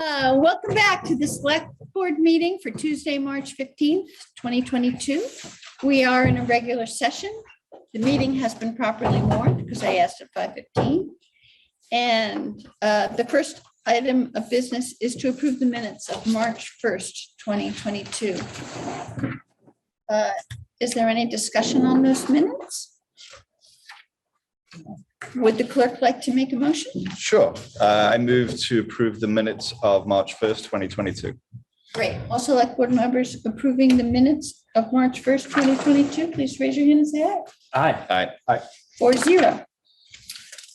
Welcome back to the Select Board meeting for Tuesday, March 15th, 2022. We are in a regular session. The meeting has been properly warned because I asked at 5:15. And the first item of business is to approve the minutes of March 1st, 2022. Is there any discussion on those minutes? Would the clerk like to make a motion? Sure. I move to approve the minutes of March 1st, 2022. Great. All select board members approving the minutes of March 1st, 2022, please raise your hand and say aye. Aye. Aye. 4-0.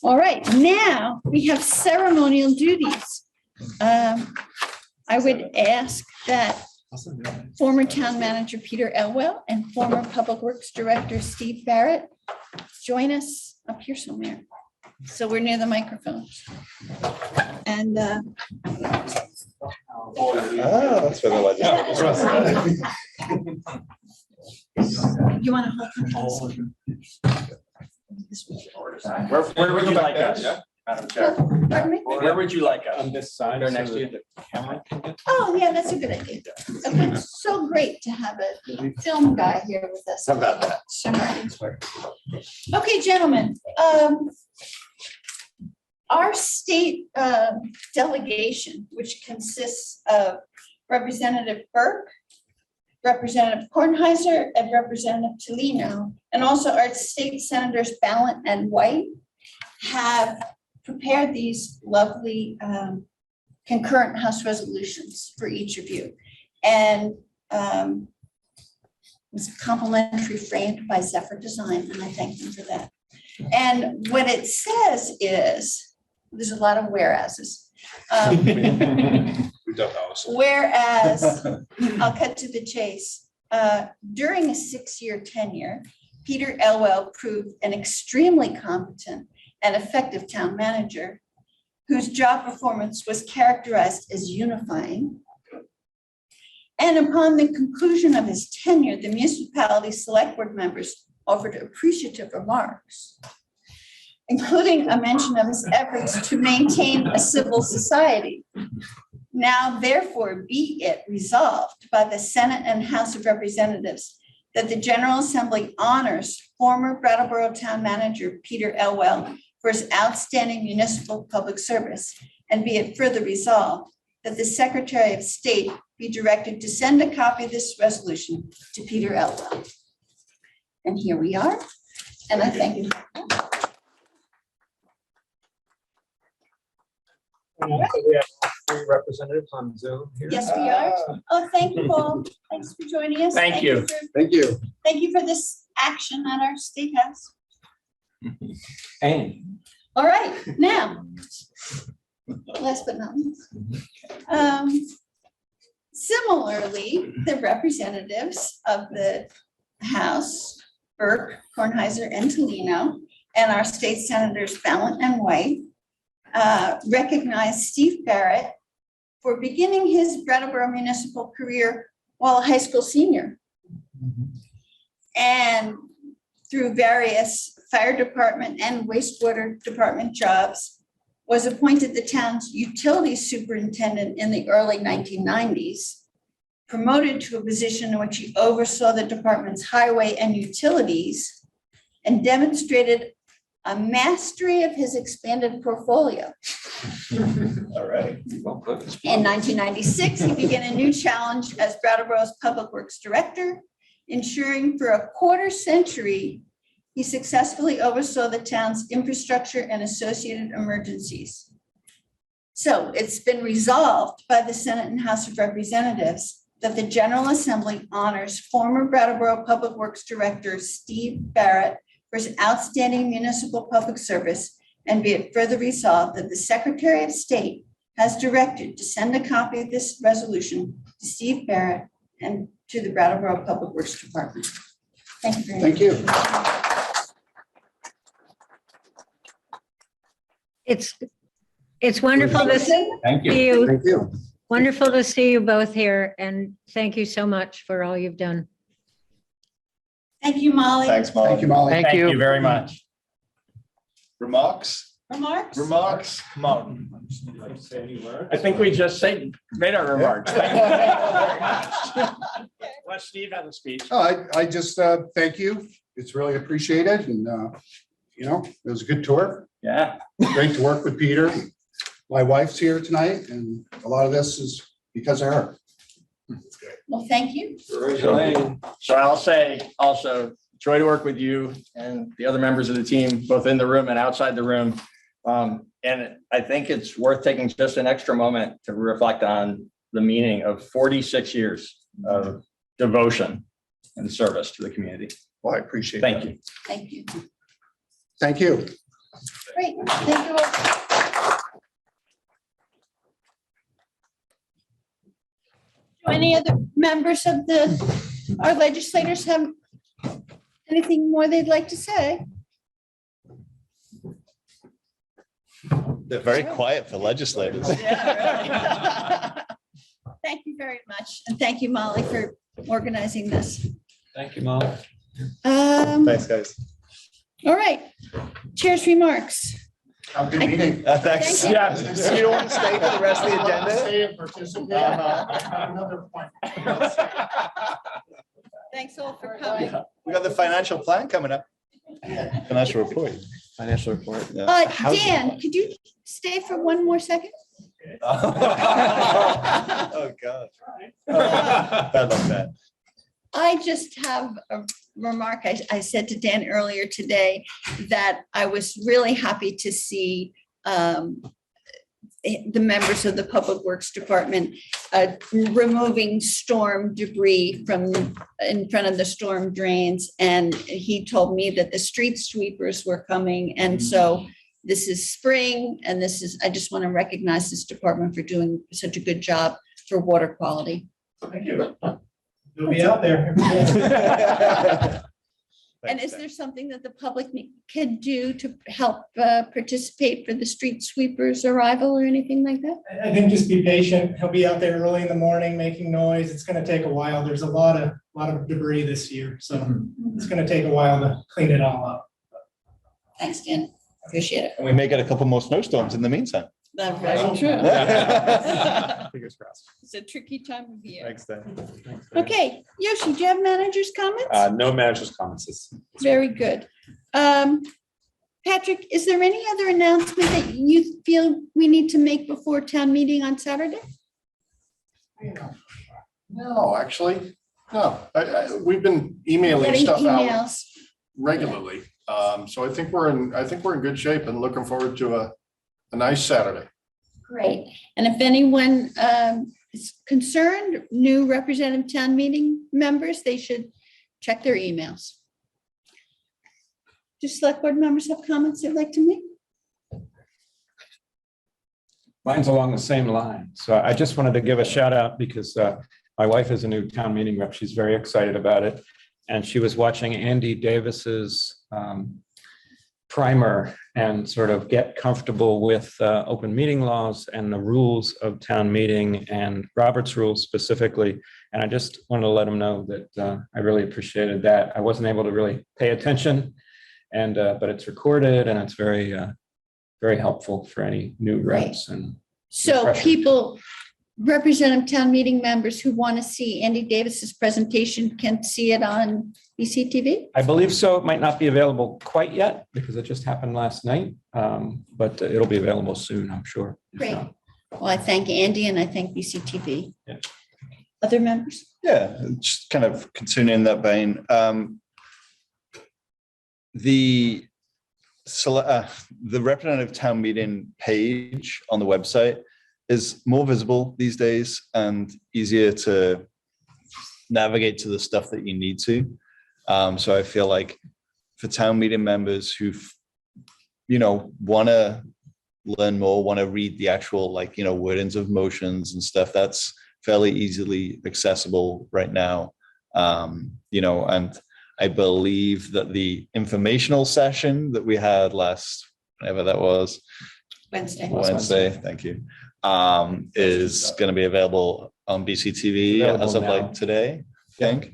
All right, now we have ceremonial duties. I would ask that former town manager Peter Elwell and former public works director Steve Barrett join us up here somewhere. So we're near the microphones. And That's where the legend. you want to hold them? Where would you like us, Madam Chair? Pardon me? Where would you like us? On this side. There next to you, the camera. Oh, yeah, that's a good idea. Okay, it's so great to have a film guy here with us. How about that? Sure. Okay, gentlemen, our state delegation, which consists of Representative Burke, Representative Kornheiser, and Representative Tolino, and also our state senators Barrett and White, have prepared these lovely concurrent House resolutions for each of you. And it's complimentary framed by Zephyr Design, and I thank them for that. And what it says is, there's a lot of whereases. We don't know. Whereas, I'll cut to the chase. During a 6-year tenure, Peter Elwell proved an extremely competent and effective town manager whose job performance was characterized as unifying. And upon the conclusion of his tenure, the municipality select board members offered appreciative remarks, including a mention of his efforts to maintain a civil society. Now, therefore, be it resolved by the Senate and House of Representatives that the General Assembly honors former Brattleboro Town Manager Peter Elwell for his outstanding municipal public service, and be it further resolved that the Secretary of State be directed to send a copy of this resolution to Peter Elwell. And here we are, and I thank you. We have 3 representatives on Zoom here. Yes, we are. Oh, thank you, Paul. Thanks for joining us. Thank you. Thank you. Thank you for this action at our State House. And All right, now, last but not least. Similarly, the representatives of the House, Burke, Kornheiser, and Tolino, and our state senators Barrett and White, recognize Steve Barrett for beginning his Brattleboro municipal career while a high school senior. And through various fire department and wastewater department jobs, was appointed the town's utilities superintendent in the early 1990s, promoted to a position in which he oversaw the department's highway and utilities, and demonstrated a mastery of his expanded portfolio. All right. In 1996, he began a new challenge as Brattleboro's Public Works Director, ensuring for a quarter century he successfully oversaw the town's infrastructure and associated emergencies. So it's been resolved by the Senate and House of Representatives that the General Assembly honors former Brattleboro Public Works Director Steve Barrett for his outstanding municipal public service, and be it further resolved that the Secretary of State has directed to send a copy of this resolution to Steve Barrett and to the Brattleboro Public Works Department. Thank you very much. Thank you. It's wonderful to see thank you. you. Thank you. Wonderful to see you both here, and thank you so much for all you've done. Thank you, Molly. Thanks, Molly. Thank you, Molly. Thank you very much. Remarks? Remarks? Remarks? Come on. Would you like to say any words? I think we just made our remarks. Thank you very much. Let Steve have a speech. Oh, I just thank you. It's really appreciated and, you know, it was a good tour. Yeah. Great to work with Peter. My wife's here tonight and a lot of this is because of her. Well, thank you. So I'll say also, joy to work with you and the other members of the team, both in the room and outside the room. And I think it's worth taking just an extra moment to reflect on the meaning of 46 years of devotion and service to the community. Well, I appreciate it. Thank you. Thank you. Thank you. Great. Thank you all. Do any other members of our legislators have anything more they'd like to say? They're very quiet for legislators. Thank you very much. And thank you, Molly, for organizing this. Thank you, Molly. Thanks, guys. All right. Chair's remarks. Have a good meeting. Thanks. Thank you. Yeah. So you don't want to stay for the rest of the agenda? Stay and participate. I have another point. Thanks all for coming. We got the financial plan coming up. Financial report. Financial report. Dan, could you stay for one more second? Oh, God. Bad luck, that. I just have a remark. I said to Dan earlier today that I was really happy to see the members of the Public Works Department removing storm debris from in front of the storm drains. And he told me that the street sweepers were coming. And so this is spring and I just want to recognize this department for doing such a good job for water quality. Thank you. You'll be out there. And is there something that the public can do to help participate for the street sweepers arrival or anything like that? I think just be patient. He'll be out there early in the morning making noise. It's going to take a while. There's a lot of debris this year, so it's going to take a while to clean it all up. Thanks, Dan. Appreciate it. And we may get a couple more snowstorms in the meantime. That's very true. Fingers crossed. It's a tricky time of year. Thanks, Dan. Okay, Yoshi, do you have manager's comments? No manager's comments. Very good. Patrick, is there any other announcement that you feel we need to make before town meeting on Saturday? No, actually, no. We've been emailing Getting stuff out emails. regularly. So I think we're in good shape and looking forward to a nice Saturday. Great. And if anyone is concerned, new representative town meeting members, they should check their emails. Do select board members have comments they'd like to make? Mine's along the same line. So I just wanted to give a shout out because my wife is a new town meeting rep. She's very excited about it. And she was watching Andy Davis's primer and sort of get comfortable with open meeting laws and the rules of town meeting and Robert's rules specifically. And I just wanted to let him know that I really appreciated that. I wasn't able to really pay attention, and but it's recorded and it's very, very helpful for any new reps. And So Impression. people, representative town meeting members who want to see Andy Davis's presentation can see it on BCTV? I believe so. It might not be available quite yet because it just happened last night, but it'll be available soon, I'm sure. if Great. not. Well, I thank Andy and I thank BCTV. Yeah. Other members? Yeah, just kind of continuing that vein. The representative town meeting page on the website is more visible these days and easier to navigate to the stuff that you need to. So I feel like for town meeting members who, want to learn more, want to read the actual, wordings of motions and stuff, that's fairly easily accessible right now. And I believe that the informational session that we had whenever that was, Wednesday, thank you, is going to be available on BCTV as of Available now. today, I think.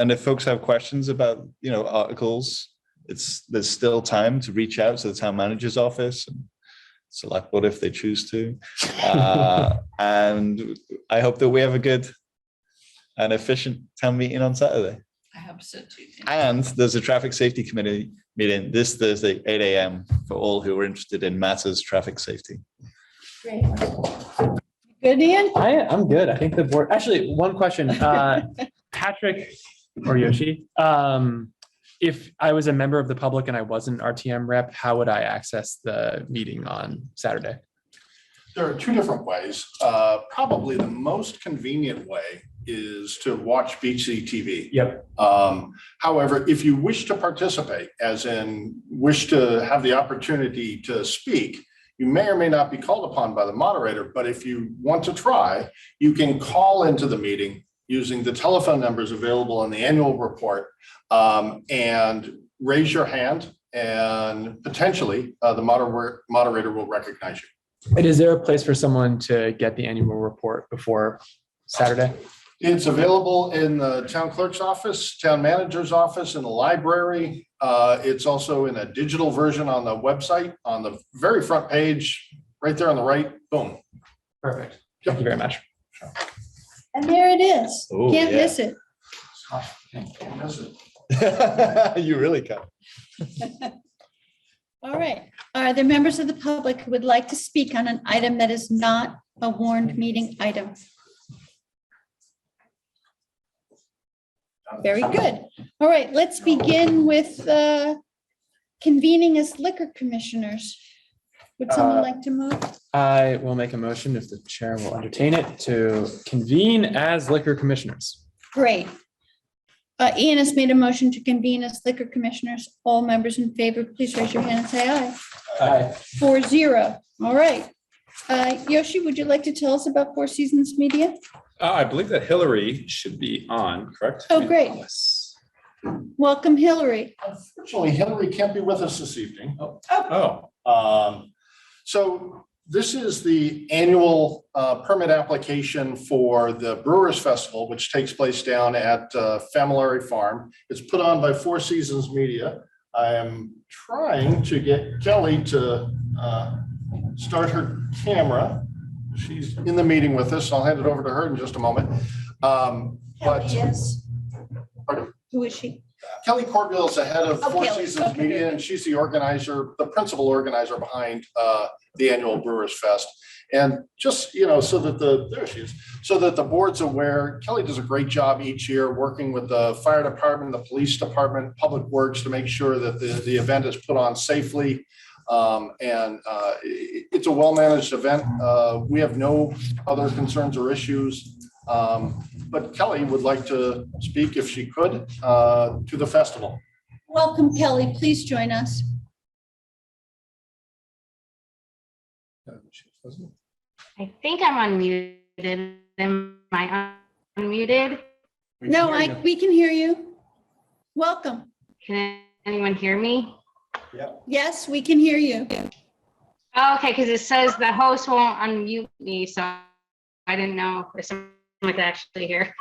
And if folks have questions about, articles there's still time to reach out to the town manager's office and select board if they choose to. And I hope that we have a good and efficient town meeting on Saturday. I hope so too. And there's a traffic safety committee meeting this Thursday, 8 a.m. for all who are interested in matters traffic safety. Great. Good, Ian? I'm good. I think the board, actually, one question, Patrick or Yoshi, if I was a member of the public and I wasn't RTM rep, how would I access the meeting on Saturday? There are two different ways. Probably the most convenient way is to watch BC TV. Yep. However, if you wish to participate, as in wish to have the opportunity to speak, you may or may not be called upon by the moderator, but if you want to try, you can call into the meeting using the telephone numbers available in the annual report, and raise your hand, and potentially the moderator will recognize you. And is there a place for someone to get the annual report before Saturday? It's available in the town clerk's office, town manager's office, in the library. It's also in a digital version on the website, on the very front page, right there on the right, boom. Perfect. Thank you very much. And there it is. Oh, Can't yeah. miss it. You really can. All right. Are there members of the public who would like to speak on an item that is not a warned meeting item? Very good. All right, let's begin with convening as liquor commissioners. Would someone like to move? I will make a motion, if the chair will entertain it, to convene as liquor commissioners. Great. Ian has made a motion to convene as liquor commissioners. All members in favor, please raise your hand and say aye. Aye. 4-0. All right. Yoshi, would you like to tell us about Four Seasons Media? I believe that Hillary should be on, correct? Oh, great. Yes. Welcome, Hillary. Unfortunately, Hillary can't be with us this evening. Oh, So this is the annual permit application for the Brewers Festival, which takes place down at Familary Farm. It's put on by Four Seasons Media. I am trying to get Kelly to start her camera. She's in the meeting with us. I'll hand it over to her in just a moment. But Yes. Pardon? Who is she? Kelly Corville is the head of Oh, Four Kelly. Seasons Okay, Media, good. and she's the organizer, the principal organizer behind the annual Brewers Fest. And just, so that there she is, so that the board's aware, Kelly does a great job each year working with the fire department, the police department, public works to make sure that the event is put on safely. It's a well-managed event. We have no other concerns or issues. But Kelly would like to speak, if she could, to the festival. Welcome, Kelly. Please join us. I think I'm unmuted. Am I unmuted? No, we can hear you. Welcome. Can anyone hear me? Yes, we can hear you. Oh, okay, because it says the host won't unmute me, so I didn't know if someone could actually hear.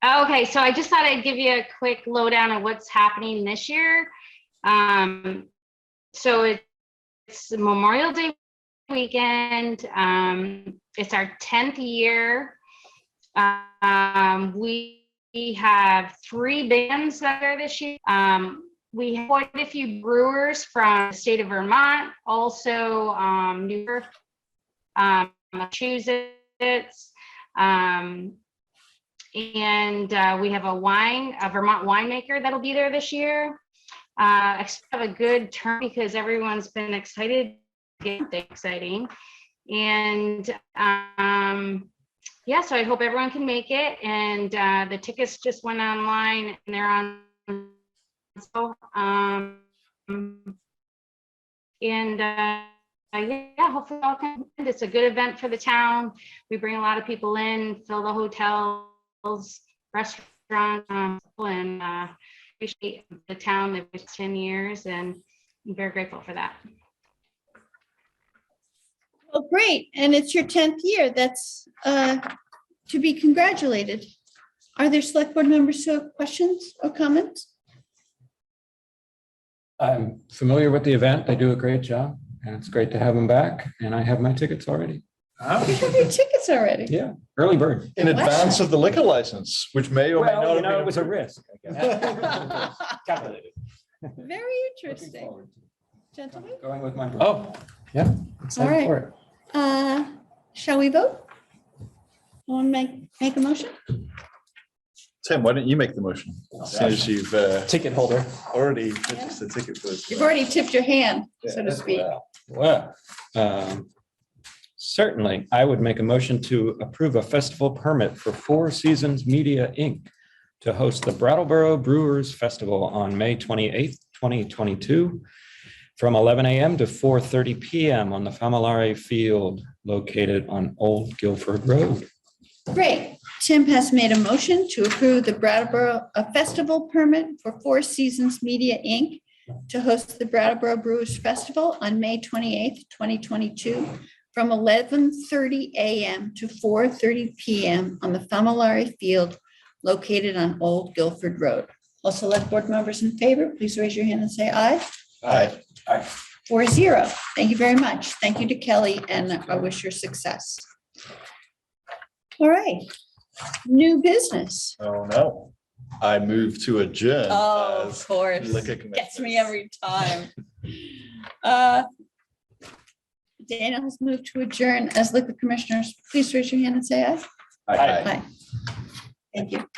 Okay, so I just thought I'd give you a quick lowdown of what's happening this year. So it's Memorial Day weekend. It's our 10th year. We have 3 bands that are this year. We have quite a few brewers from the state of Vermont, also New York, Massachusetts, and we have a Vermont winemaker that'll be there this year. I have a good turn because everyone's been excited, exciting, and yeah, so I hope everyone can make it. And the tickets just went online, and they're on. So, yeah, hopefully all can. It's a good event for the town. We bring a lot of people in, fill the hotels, restaurants, and appreciate the town. They've been 10 years, and I'm very grateful for that. Well, great. And it's your 10th year. That's to be congratulated. Are there select board members who have questions or comments? I'm familiar with the event. They do a great job and it's great to have them back. And I have my tickets already. You have your tickets already. Yeah, early bird. In advance of the liquor license, which may or may not Well, you have know, been it was a risk. I guess. Calculated. Very Looking interesting. forward to Gentlemen, it. Going with my. Oh, yeah. All Excited right. for it. shall we vote? Want to make a motion? Tim, why don't you make the motion? Since you've Ticket holder. already purchased the ticket for this. You've already tipped your hand, so to speak. Well, certainly, I would make a motion to approve a festival permit for Four Seasons Media, Inc. to host the Brattleboro Brewers Festival on May 28th, 2022, from 11 a.m. to 4:30 p.m. on the Famolare Field located on Old Guilford Road. Great. Tim has made a motion to approve the Brattleboro Festival permit for Four Seasons Media, Inc. to host the Brattleboro Brewers Festival on May 28th, 2022, from 11:30 a.m. to 4:30 p.m. on the Famolare Field located on Old Guilford Road. All select board members in favor, please raise your hand and say aye. Aye. 4-0. Thank you very much. Thank you to Kelly, and I wish her success. All right, new business. Oh, no. I move to adjourn. Oh, as of course. liquor Gets me commissioners. every time. Daniel has moved to adjourn as liquor commissioners. Please raise your hand and say aye. Aye. Aye. Thank you.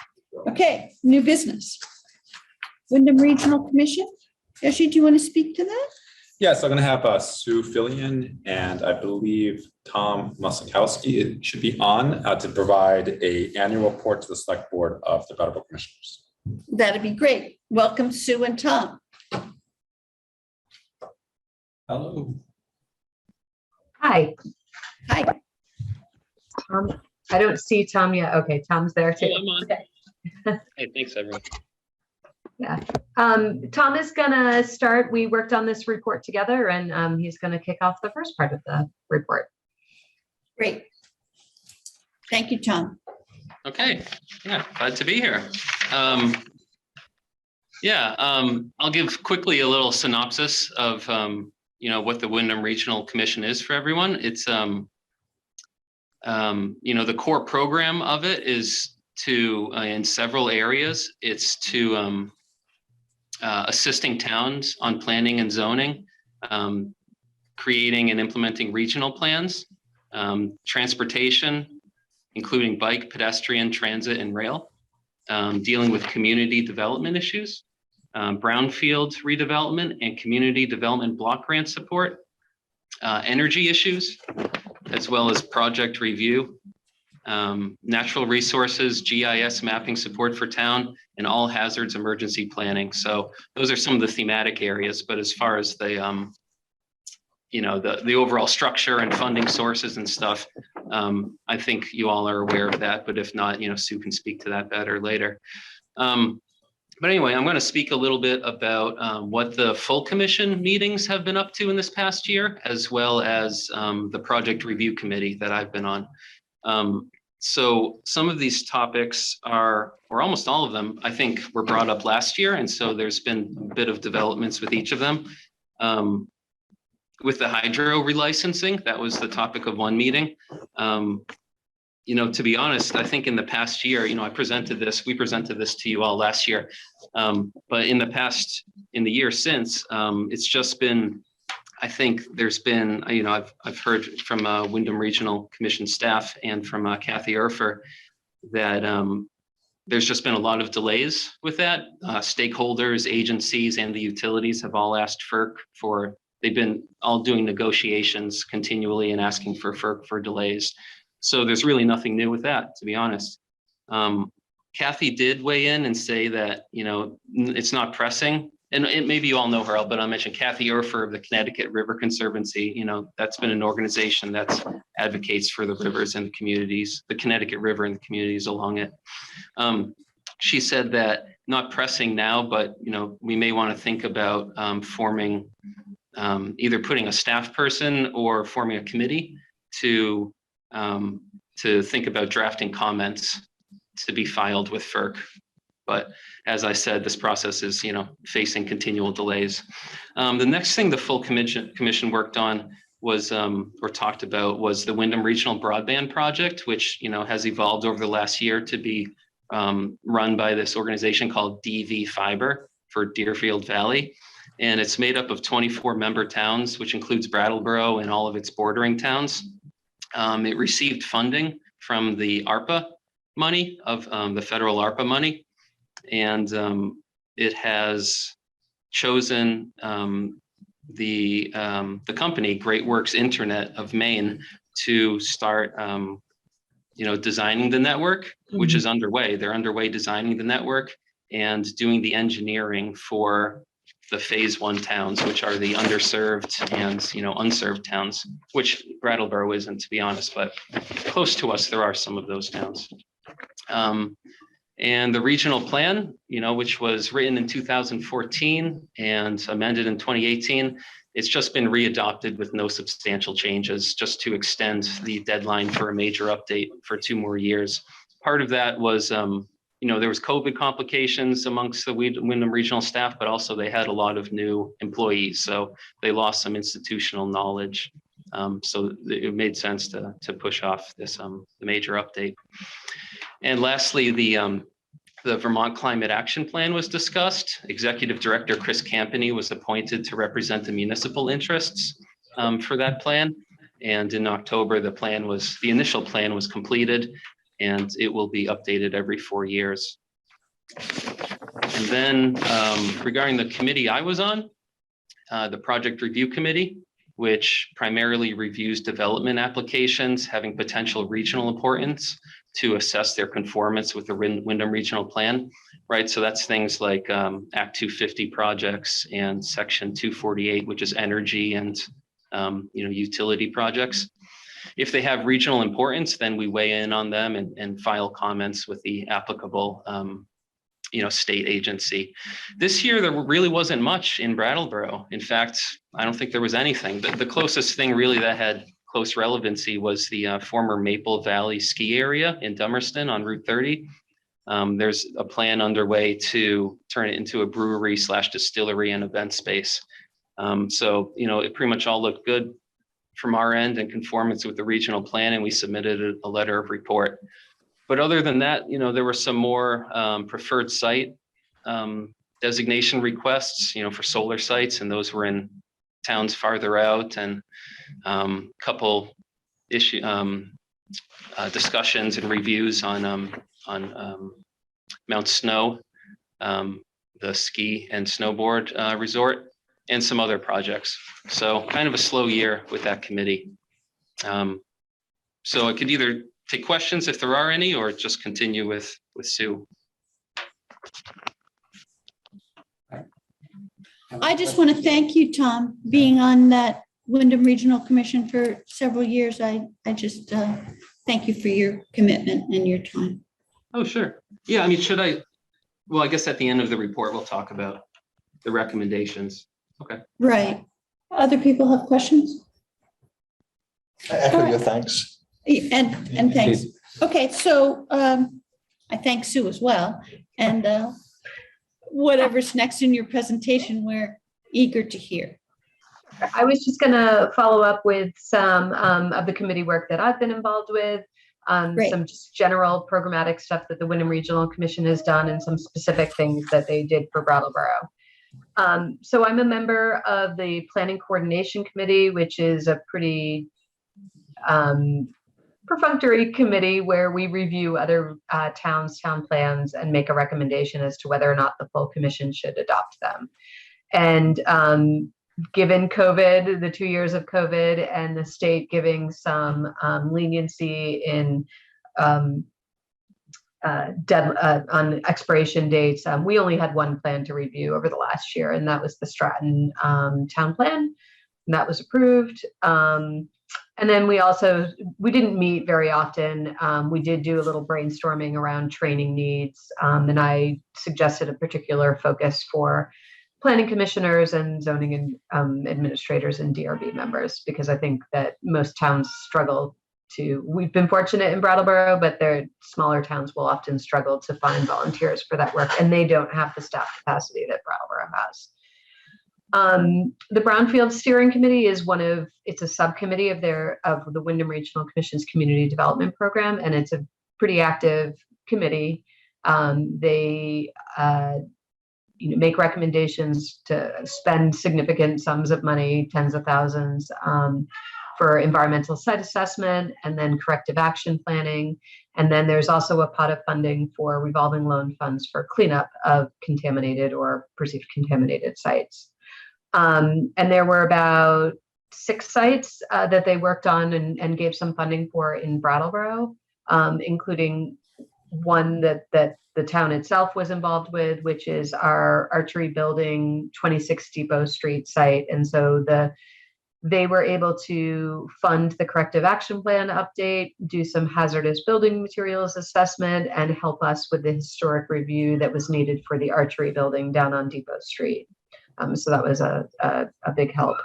Okay, new business. Windham Regional Commission. Yoshi, do you want to speak to that? Yes, I'm going to have Sue Fillion and I believe Tom Musikowski should be on to provide an annual report to the Select Board of the Brattleboro Commissioners. That'd be great. Welcome, Sue and Tom. Hello. Hi, Hi. Tom. I don't see Tom yet. Okay, Tom's there too. I'm on. Okay. Hey, thanks, everyone. Yeah. Tom is gonna start. We worked on this report together and he's gonna kick off the first part of the report. Great. Thank you, Tom. Okay, yeah, glad to be here. I'll give quickly a little synopsis of what the Windham Regional Commission is for everyone. It's the core program of it is to in several areas. It's to assisting towns on planning and zoning, creating and implementing regional plans, transportation, including bike, pedestrian, transit, and rail, dealing with community development issues, brownfield redevelopment and community development block grant support, energy issues, as well as project review, natural resources, GIS mapping support for town, and all hazards emergency planning. So those are some of the thematic areas, but as far as the overall structure and funding sources and stuff, I think you all are aware of that, but if not, Sue can speak to that better later. But anyway, I'm going to speak a little bit about what the full commission meetings have been up to in this past year, as well as the project review committee that I've been on. So some of these topics or almost all of them, I think were brought up last year. And so there's been a bit of developments with each of them. With the hydro relicensing, that was the topic of one meeting. To be honest, I think in the past year, we presented this to you all last year. But in the year since, it's just been, I think there's been, I've heard from Windham Regional Commission staff and from Kathy Erfer that there's just been a lot of delays with that. Stakeholders, agencies, and the utilities have all asked FERC they've been all doing negotiations continually and asking for FERC for delays. So there's really nothing new with that, to be honest. Kathy did weigh in and say that, it's not pressing. And maybe you all know her, but I'll mention Kathy Erfer of the Connecticut River Conservancy. That's been an organization that advocates for the rivers and the communities, the Connecticut River and the communities along it. She said that not pressing now, but we may want to think about forming, either putting a staff person or forming a committee to think about drafting comments to be filed with FERC But as I said, this process is, facing continual delays. The next thing the full commission worked on was, or talked about, was the Windham Regional Broadband Project, which, has evolved over the last year to be run by this organization called DV Fiber for Deerfield Valley. And it's made up of 24 member towns, which includes Brattleboro and all of its bordering towns. It received funding from the ARPA money, of the federal ARPA money. And it has chosen the company Great Works Internet of Maine to start designing the network, which is underway. They're underway designing the network and doing the engineering for the phase 1 towns, which are the underserved and unserved towns, which Brattleboro isn't, to be honest, but close to us there are some of those towns. And the regional plan, which was written in 2014 and amended in 2018, it's just been readopted with no substantial changes, just to extend the deadline for a major update for 2 more years. Part of that was, there was COVID complications amongst the Windham regional staff, but also they had a lot of new employees, so they lost some institutional knowledge. So it made sense to push off this major update. And lastly, the Vermont Climate Action Plan was discussed. Executive Director Chris Campany was appointed to represent the municipal interests for that plan. And in October, the initial plan was completed, and it will be updated every 4 years. And then regarding the committee I was on, the Project Review Committee, which primarily reviews development applications having potential regional importance to assess their conformance with the Windham Regional Plan, right? So that's things like Act 250 projects and Section 248, which is energy and utility projects. If they have regional importance, then we weigh in on them and file comments with the applicable state agency. This year, there really wasn't much in Brattleboro. In fact, I don't think there was anything. The closest thing really that had close relevancy was the former Maple Valley ski area in Dummerston on Route 30. There's a plan underway to turn it into a brewery / distillery and event space. So, it pretty much all looked good from our end in conformance with the regional plan, and we submitted a letter of report. But other than that, there were some more preferred site designation requests, for solar sites, and those were in towns farther out, and couple discussions and reviews on Mount Snow, the ski and snowboard resort, and some other projects. So kind of a slow year with that committee. So I could either take questions if there are any, or just continue with Sue. I just want to thank you, Tom, being on that Windham Regional Commission for several years. I just thank you for your commitment and your time. Oh, sure. Yeah, I mean, I guess at the end of the report, we'll talk about the recommendations. Okay. Right. Other people have questions? I echo your thanks. And thanks. Okay, so I thank Sue as well. And whatever's next in your presentation, we're eager to hear. I was just going to follow up with some of the committee work that I've been involved with, some just general programmatic stuff that the Windham Regional Commission has done, and some specific things that they did for Brattleboro. So I'm a member of the Planning Coordination Committee, which is a pretty perfunctory committee where we review other towns' town plans and make a recommendation as to whether or not the full commission should adopt them. And given COVID, the 2 years of COVID, and the state giving some leniency in on expiration dates, we only had one plan to review over the last year, and that was the Stratton town plan, and that was approved. And then we didn't meet very often. We did do a little brainstorming around training needs, and I suggested a particular focus for planning commissioners and zoning and administrators and DRB members, because I think that most towns struggle we've been fortunate in Brattleboro, but their smaller towns will often struggle to find volunteers for that work, and they don't have the staff capacity that Brattleboro has. The Brownfield Steering Committee is it's a subcommittee of the Windham Regional Commission's Community Development Program, and it's a pretty active committee. They make recommendations to spend significant sums of money, tens of thousands, for environmental site assessment and then corrective action planning. And then there's also a pot of funding for revolving loan funds for cleanup of contaminated or perceived contaminated sites. And there were about 6 sites that they worked on and gave some funding for in Brattleboro, including one that the town itself was involved with, which is our archery building 26 Depot Street site. And so they were able to fund the corrective action plan update, do some hazardous building materials assessment, and help us with the historic review that was needed for the archery building down on Depot Street. So that was a big help.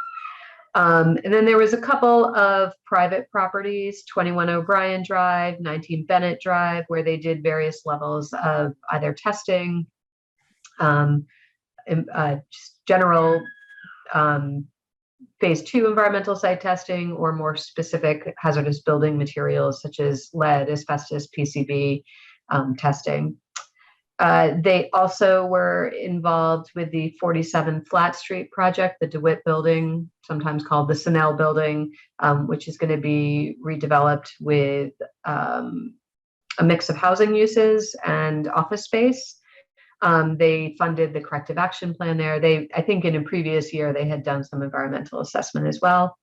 And then there was a couple of private properties, 21 O'Brien Drive, 19 Bennett Drive, where they did various levels of either testing, just general phase 2 environmental site testing, or more specific hazardous building materials such as lead, asbestos, PCB testing. They also were involved with the 47 Flat Street project, the DeWitt building, sometimes called the Sinnell building, which is going to be redeveloped with a mix of housing uses and office space. They funded the corrective action plan there. I think in a previous year, they had done some environmental assessment as well.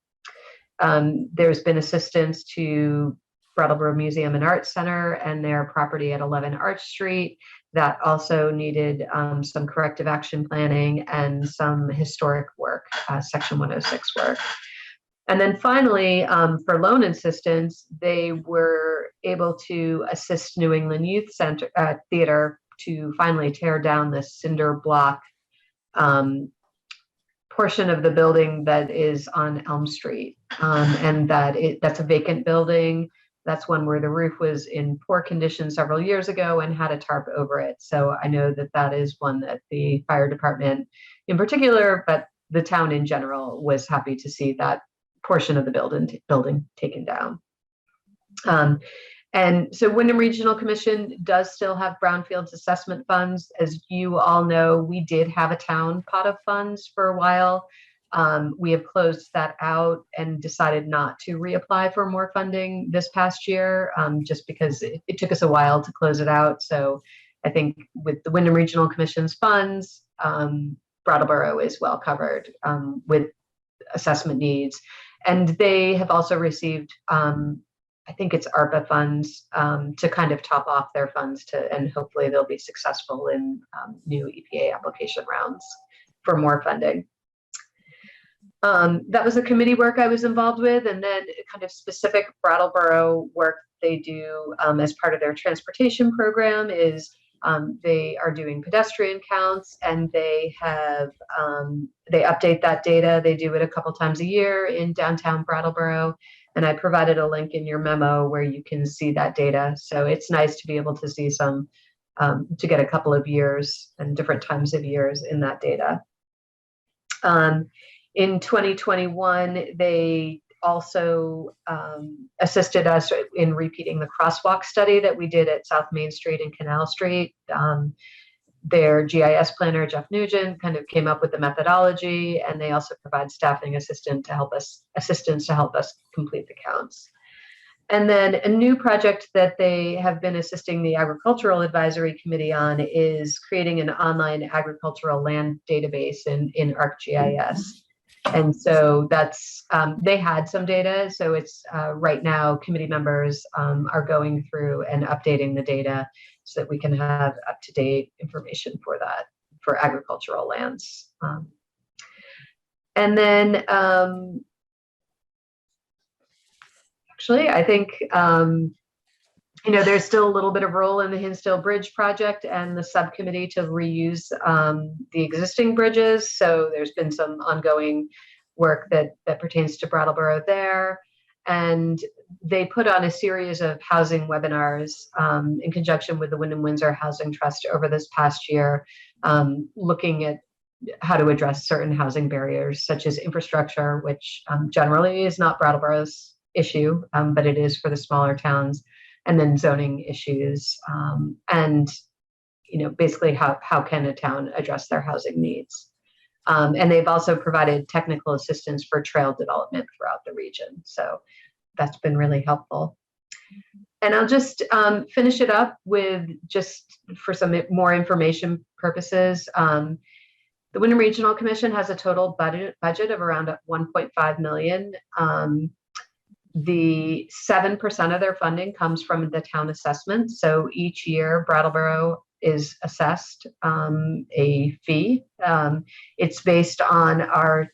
There's been assistance to Brattleboro Museum and Arts Center and their property at 11 Arch Street. That also needed some corrective action planning and some historic work, Section 106 work. And then finally, for loan assistance, they were able to assist New England Youth Center Theater to finally tear down the cinder block portion of the building that is on Elm Street. And that's a vacant building. That's one where the roof was in poor condition several years ago and had a tarp over it. So I know that is one that the fire department in particular, but the town in general, was happy to see that portion of the building taken down. And so Windham Regional Commission does still have brownfields assessment funds. As you all know, we did have a town pot of funds for a while. We have closed that out and decided not to reapply for more funding this past year, just because it took us a while to close it out. So I think with the Windham Regional Commission's funds, Brattleboro is well covered with assessment needs. And they have also received, I think it's ARPA funds to kind of top off their funds and hopefully they'll be successful in new EPA application rounds for more funding. That was the committee work I was involved with, and then kind of specific Brattleboro work they do as part of their transportation program is they are doing pedestrian counts, and they update that data. They do it a couple times a year in downtown Brattleboro, and I provided a link in your memo where you can see that data. So it's nice to be able to see some, to get a couple of years and different times of years in that data. In 2021, they also assisted us in repeating the crosswalk study that we did at South Main Street and Canal Street. Their GIS planner, Jeff Nugent, kind of came up with the methodology, and they also provide staffing assistance to help us complete the counts. And then a new project that they have been assisting the Agricultural Advisory Committee on is creating an online agricultural land database in ArcGIS. And so that's, they had some data. So it's right now committee members are going through and updating the data so that we can have up-to-date information for that, for agricultural lands. And then actually, I think, there's still a little bit of role in the Hinsdale Bridge project and the subcommittee to reuse the existing bridges. So there's been some ongoing work that pertains to Brattleboro there. And they put on a series of housing webinars in conjunction with the Windham Windsor Housing Trust over this past year, looking at how to address certain housing barriers, such as infrastructure, which generally is not Brattleboro's issue, but it is for the smaller towns, and then zoning issues, and basically how can a town address their housing needs. And they've also provided technical assistance for trail development throughout the region. So that's been really helpful. And I'll just finish it up with, just for some more information purposes, the Windham Regional Commission has a total budget of around 1.5 million. The 7% of their funding comes from the town assessment. So each year, Brattleboro is assessed a fee. It's based on our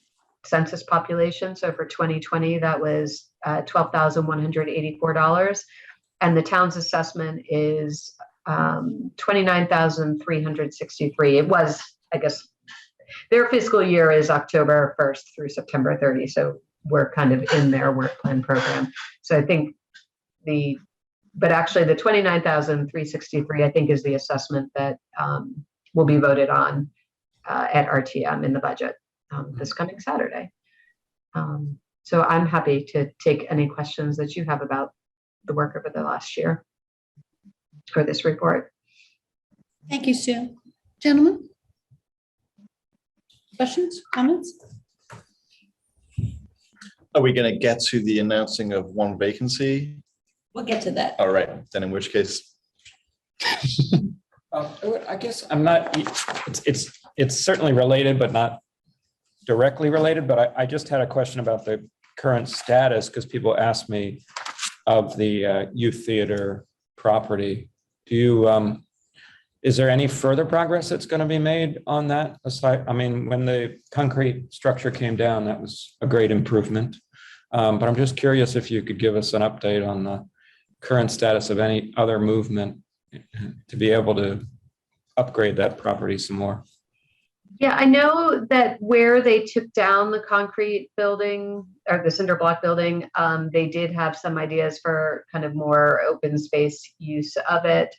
census population. So for 2020, that was $12,184. And the town's assessment is $29,363. It was, I guess, their fiscal year is October 1st through September 30. So we're kind of in their work plan program. So I think but actually the 29,363, I think, is the assessment that will be voted on at RTM in the budget this coming Saturday. So I'm happy to take any questions that you have about the work over the last year for this report. Thank you, Sue. Gentlemen? Questions, comments? Are we going to get to the announcing of one vacancy? We'll get to that. All right, then in which case, I guess I'm not, it's certainly related, but not directly related, but I just had a question about the current status, because people asked me of the youth theater property. Do you, is there any further progress that's going to be made on that aside? I mean, when the concrete structure came down, that was a great improvement. But I'm just curious if you could give us an update on the current status of any other movement to be able to upgrade that property some more. Yeah, I know that where they took down the concrete building or the cinder block building, they did have some ideas for kind of more open space use of it.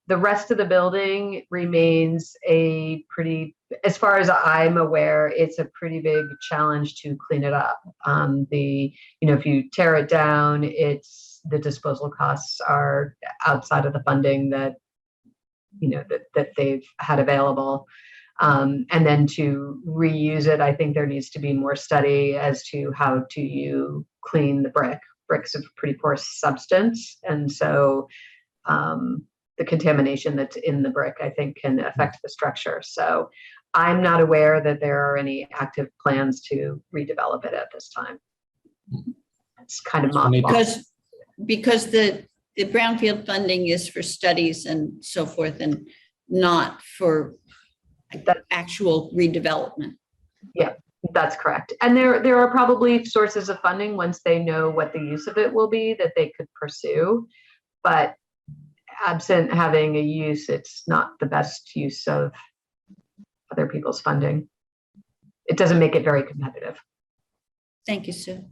The rest of the building remains a pretty, as far as I'm aware, it's a pretty big challenge to clean it up. If you tear it down, the disposal costs are outside of the funding that they've had available. And then to reuse it, I think there needs to be more study as to how you clean the brick. Brick's a pretty poor substance, and so the contamination that's in the brick, I think, can affect the structure. So I'm not aware that there are any active plans to redevelop it at this time. It's kind of mothballed. Because the brownfield funding is for studies and so forth, and not for the actual redevelopment. Yeah, that's correct. And there are probably sources of funding once they know what the use of it will be that they could pursue. But absent having a use, it's not the best use of other people's funding. It doesn't make it very competitive. Thank you, Sue.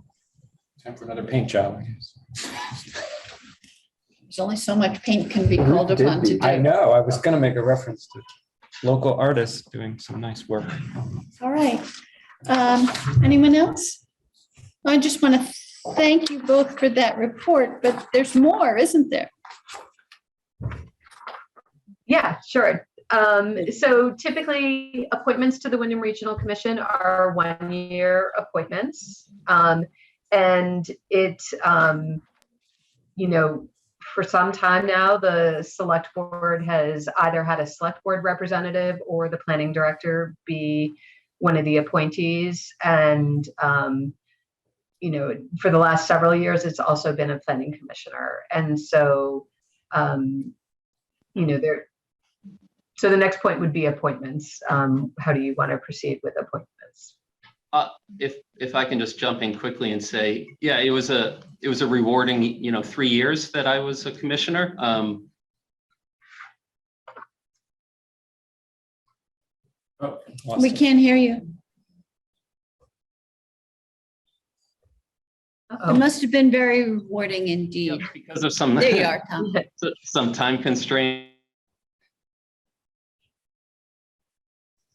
Time for another paint job, I guess. There's only so much paint can be called upon to do. I know, I was going to make a reference to local artists doing some nice work. All right. Anyone else? I just want to thank you both for that report, but there's more, isn't there? Yeah, sure. So typically appointments to the Windham Regional Commission are 1-year appointments. And it, for some time now, the select board has either had a select board representative or the planning director be one of the appointees. And, for the last several years, it's also been a planning commissioner. And so, so the next point would be appointments. How do you want to proceed with appointments? If I can just jump in quickly and say, yeah, it was a rewarding, 3 years that I was a commissioner. We can't hear you. It must have been very rewarding indeed. Because of some, There you are, Tom. some time constraint.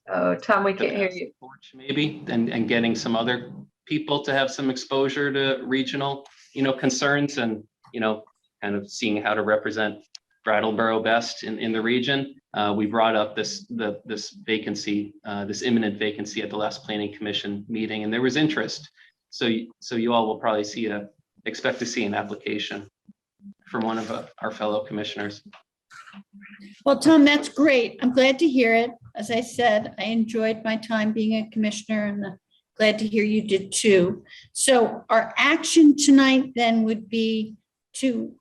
Oh, Tom, we can't hear you. Maybe, and getting some other people to have some exposure to regional, concerns and, kind of seeing how to represent Brattleboro best in the region. We brought up this vacancy, this imminent vacancy at the last planning commission meeting, and there was interest. So you all will probably expect to see an application from one of our fellow commissioners. Well, Tom, that's great. I'm glad to hear it. As I said, I enjoyed my time being a commissioner and glad to hear you did too. So our action tonight then would be to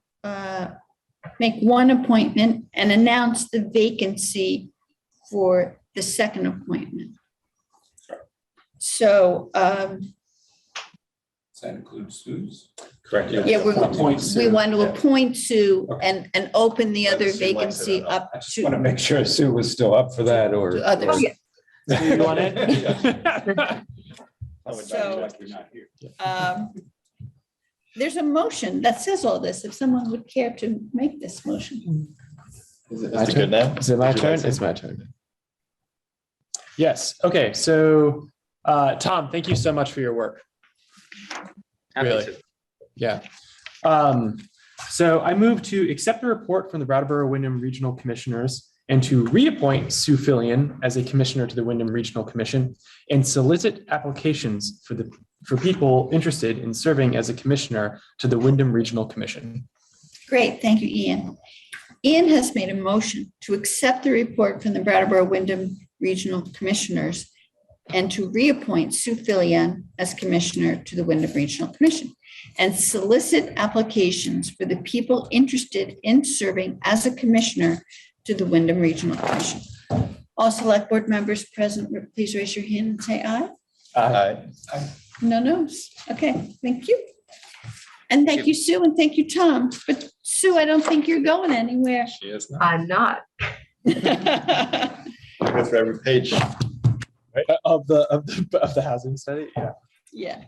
make one appointment and announce the vacancy for the second appointment. So, Does that include Sue's? Correct. yeah, we want to appoint Sue Okay. and open the other Sue likes vacancy it. up I just to want to make sure Sue was still up for that or. to others. Do you want it? So, there's a motion that says all this, if someone would care to make this motion. Is it good now? Is it my Would you turn? like to? It's my turn. Yes. Okay. So, Tom, thank you so much for your work. Happy Really? to. Yeah. So I move to accept the report from the Brattleboro Windham Regional Commissioners and to reappoint Sue Fillion as a commissioner to the Windham Regional Commission and solicit applications for people interested in serving as a commissioner to the Windham Regional Commission. Great, thank you, Ian. Ian has made a motion to accept the report from the Brattleboro Windham Regional Commissioners and to reappoint Sue Fillion as commissioner to the Windham Regional Commission and solicit applications for the people interested in serving as a commissioner to the Windham Regional Commission. All select board members present, please raise your hand and say aye. Aye. No no's. Okay, thank you. And thank you, Sue, and thank you, Tom. But Sue, I don't think you're going anywhere. She is not. I'm not. Go through every page. Of the housing study. Yeah. Yeah.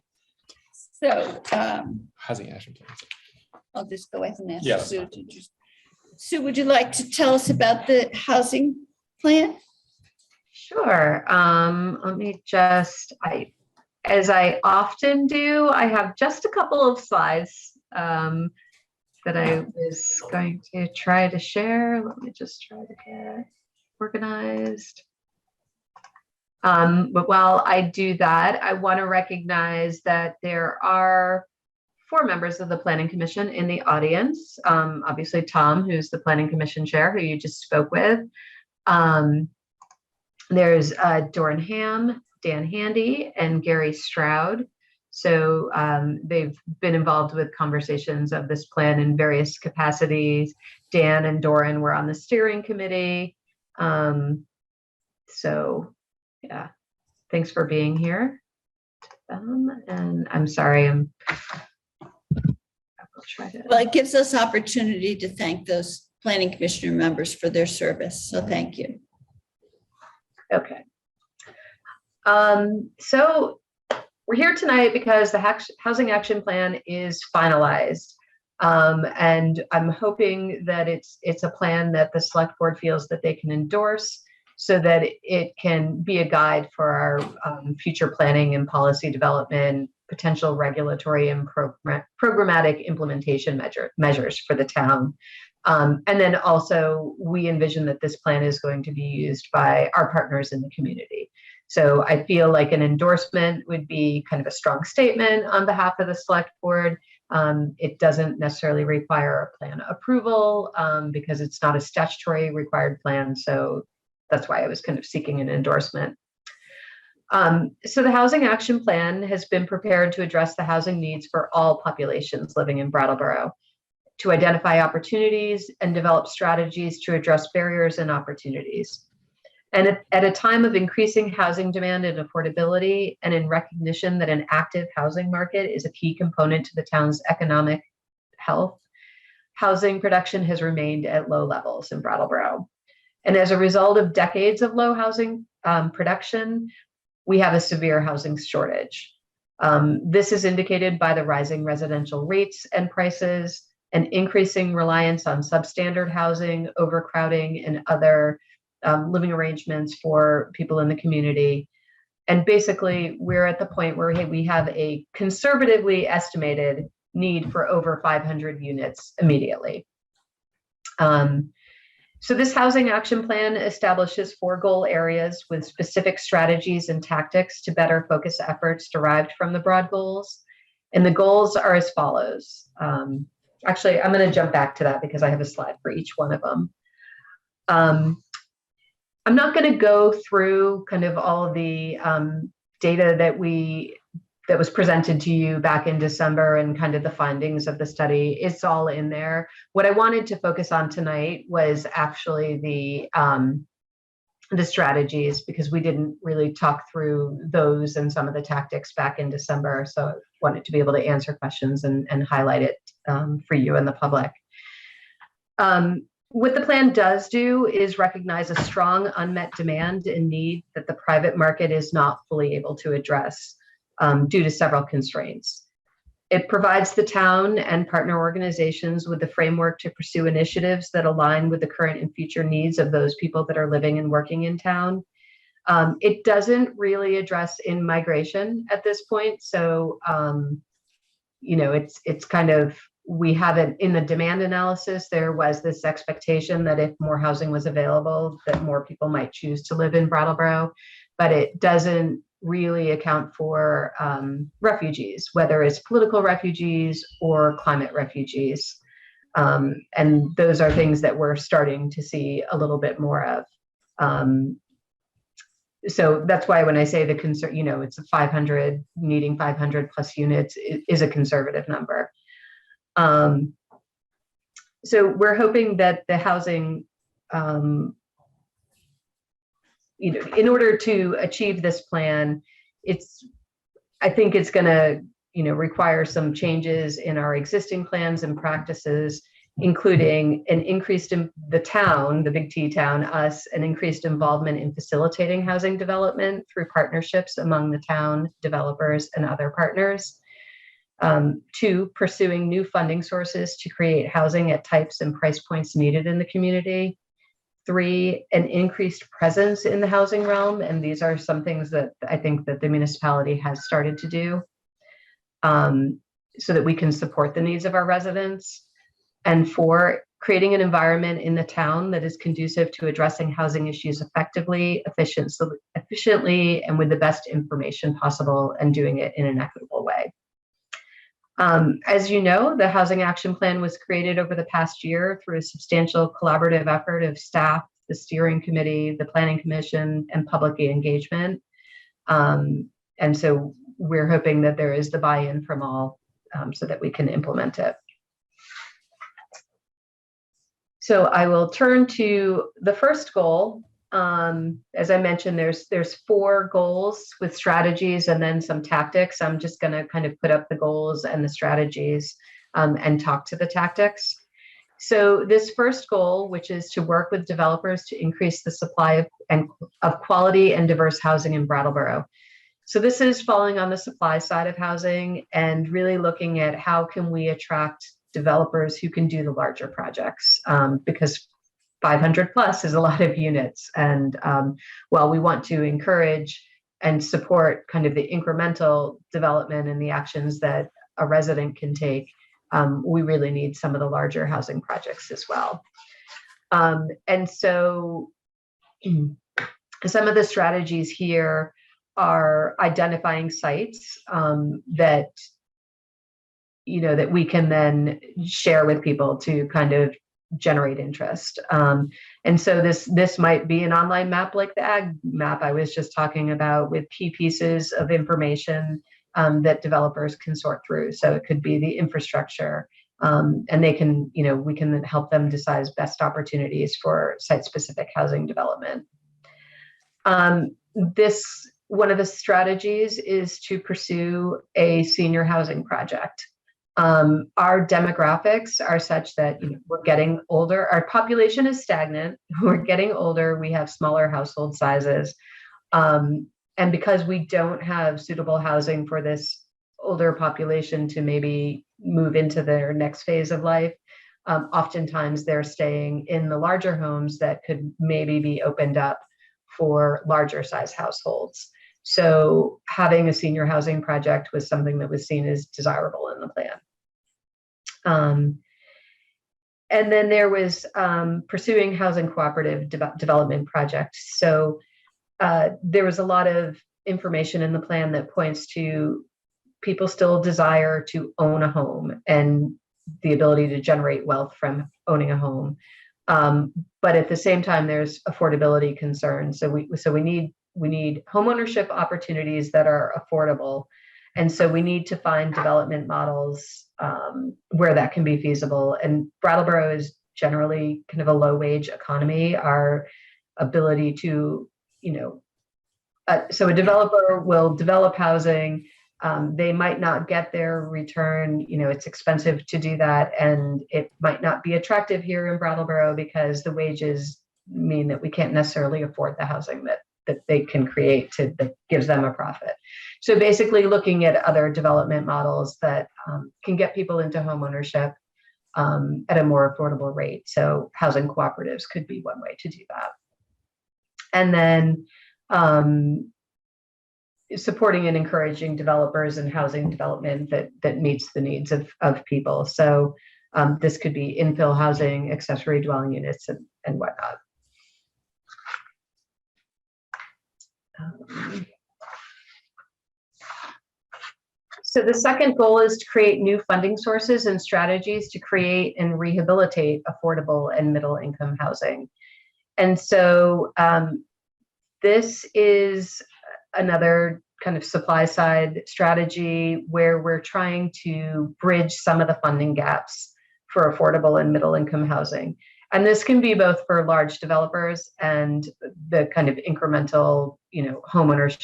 So Housing action plan. I'll just go ahead and ask Yeah. Sue to just. Sue, would you like to tell us about the housing plan? Sure. Let me just, as I often do, I have just a couple of slides that I was going to try to share. Let me just try to get organized. But while I do that, I want to recognize that there are 4 members of the Planning Commission in the audience. Obviously, Tom, who's the Planning Commission Chair, who you just spoke with. There's Doran Ham, Dan Handy, and Gary Stroud. So they've been involved with conversations of this plan in various capacities. Dan and Doran were on the steering committee. So yeah, thanks for being here. And I'm sorry, I will try to. Well, it gives us opportunity to thank those planning commissioner members for their service. So thank you. Okay. So we're here tonight because the housing action plan is finalized. And I'm hoping that it's a plan that the select board feels that they can endorse so that it can be a guide for our future planning and policy development, potential regulatory and programmatic implementation measures for the town. And then also we envision that this plan is going to be used by our partners in the community. So I feel like an endorsement would be kind of a strong statement on behalf of the select board. It doesn't necessarily require a plan approval because it's not a statutory required plan. So that's why I was kind of seeking an endorsement. So the housing action plan has been prepared to address the housing needs for all populations living in Brattleboro, to identify opportunities and develop strategies to address barriers and opportunities. And at a time of increasing housing demand and affordability, and in recognition that an active housing market is a key component to the town's economic health, housing production has remained at low levels in Brattleboro. And as a result of decades of low housing production, we have a severe housing shortage. This is indicated by the rising residential rates and prices, and increasing reliance on substandard housing, overcrowding, and other living arrangements for people in the community. And basically, we're at the point where we have a conservatively estimated need for over 500 units immediately. So this housing action plan establishes 4 goal areas with specific strategies and tactics to better focus efforts derived from the broad goals. And the goals are as follows. Actually, I'm going to jump back to that because I have a slide for each one of them. I'm not going to go through kind of all of the data that was presented to you back in December and kind of the findings of the study. It's all in there. What I wanted to focus on tonight was actually the strategies, because we didn't really talk through those and some of the tactics back in December. So I wanted to be able to answer questions and highlight it for you and the public. What the plan does do is recognize a strong unmet demand and need that the private market is not fully able to address due to several constraints. It provides the town and partner organizations with the framework to pursue initiatives that align with the current and future needs of those people that are living and working in town. It doesn't really address in-migration at this point. So, it's kind of, we haven't, in the demand analysis, there was this expectation that if more housing was available, that more people might choose to live in Brattleboro, but it doesn't really account for refugees, whether it's political refugees or climate refugees. And those are things that we're starting to see a little bit more of. So that's why when I say the concern, it's a 500, needing 500 plus units is a conservative number. So we're hoping that the housing, in order to achieve this plan, I think it's going to, require some changes in our existing plans and practices, including an increased in the town, the big T town, us, an increased involvement in facilitating housing development through partnerships among the town, developers, and other partners. 2, pursuing new funding sources to create housing at types and price points needed in the community. 3, an increased presence in the housing realm. And these are some things that I think that the municipality has started to do so that we can support the needs of our residents. And 4, creating an environment in the town that is conducive to addressing housing issues effectively, efficiently, and with the best information possible, and doing it in an equitable way. As you know, the Housing Action Plan was created over the past year through a substantial collaborative effort of staff, the steering committee, the planning commission, and public engagement. And so we're hoping that there is the buy-in from all so that we can implement it. So I will turn to the first goal. As I mentioned, there's 4 goals with strategies and then some tactics. I'm just going to kind of put up the goals and the strategies and talk to the tactics. So this first goal, which is to work with developers to increase the supply of quality and diverse housing in Brattleboro. So this is falling on the supply side of housing and really looking at how can we attract developers who can do the larger projects, because 500 plus is a lot of units. And while we want to encourage and support kind of the incremental development and the actions that a resident can take, we really need some of the larger housing projects as well. And so some of the strategies here are identifying sites that we can then share with people to kind of generate interest. And so this might be an online map like the ag map I was just talking about, with key pieces of information that developers can sort through. So it could be the infrastructure, and they can, we can help them decide best opportunities for site-specific housing development. One of the strategies is to pursue a senior housing project. Our demographics are such that we're getting older. Our population is stagnant. We're getting older. We have smaller household sizes. And because we don't have suitable housing for this older population to maybe move into their next phase of life. Oftentimes they're staying in the larger homes that could maybe be opened up for larger size households. So having a senior housing project was something that was seen as desirable in the plan. And then there was pursuing housing cooperative development projects. So there was a lot of information in the plan that points to people still desire to own a home and the ability to generate wealth from owning a home. But at the same time, there's affordability concerns. So we need homeownership opportunities that are affordable. And so we need to find development models where that can be feasible. And Brattleboro is generally kind of a low wage economy. Our ability to, so a developer will develop housing. They might not get their return. It's expensive to do that. And it might not be attractive here in Brattleboro because the wages mean that we can't necessarily afford the housing that they can create that gives them a profit. So basically looking at other development models that can get people into home ownership at a more affordable rate. So housing cooperatives could be one way to do that. And then supporting and encouraging developers and housing development that meets the needs of people. So this could be infill housing, accessory dwelling units, and whatnot. So the second goal is to create new funding sources and strategies to create and rehabilitate affordable and middle income housing. And so this is another kind of supply side strategy where we're trying to bridge some of the funding gaps for affordable and middle income housing. And this can be both for large developers and the kind of incremental, homeowners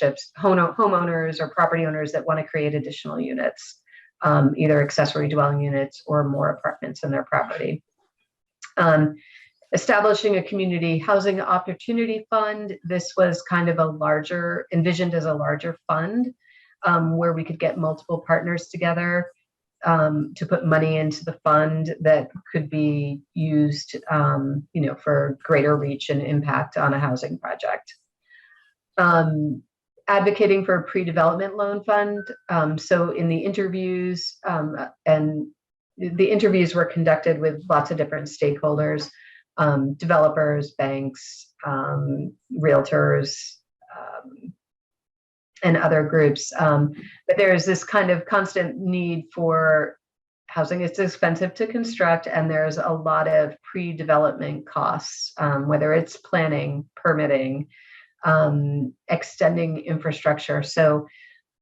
or property owners that want to create additional units, either accessory dwelling units or more apartments in their property. Establishing a community housing opportunity fund. This was kind of envisioned as a larger fund where we could get multiple partners together to put money into the fund that could be used, for greater reach and impact on a housing project. Advocating for a pre-development loan fund. So in the interviews, and the interviews were conducted with lots of different stakeholders, developers, banks, realtors, and other groups. But there is this kind of constant need for housing. It's expensive to construct, and there's a lot of pre-development costs, whether it's planning, permitting, extending infrastructure. So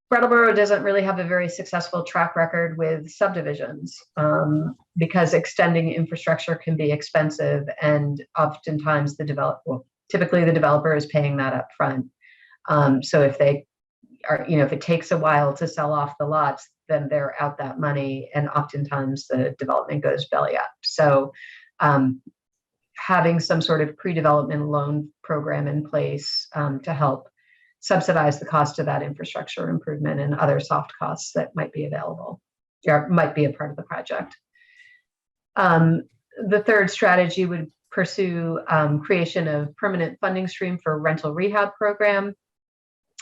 Brattleboro doesn't really have a very successful track record with subdivisions because extending infrastructure can be expensive, and oftentimes typically the developer is paying that up front. So if it takes a while to sell off the lots, then they're out that money, and oftentimes the development goes belly up. So having some sort of pre-development loan program in place to help subsidize the cost of that infrastructure improvement and other soft costs that might be available or might be a part of the project. The third strategy would pursue creation of permanent funding stream for rental rehab program.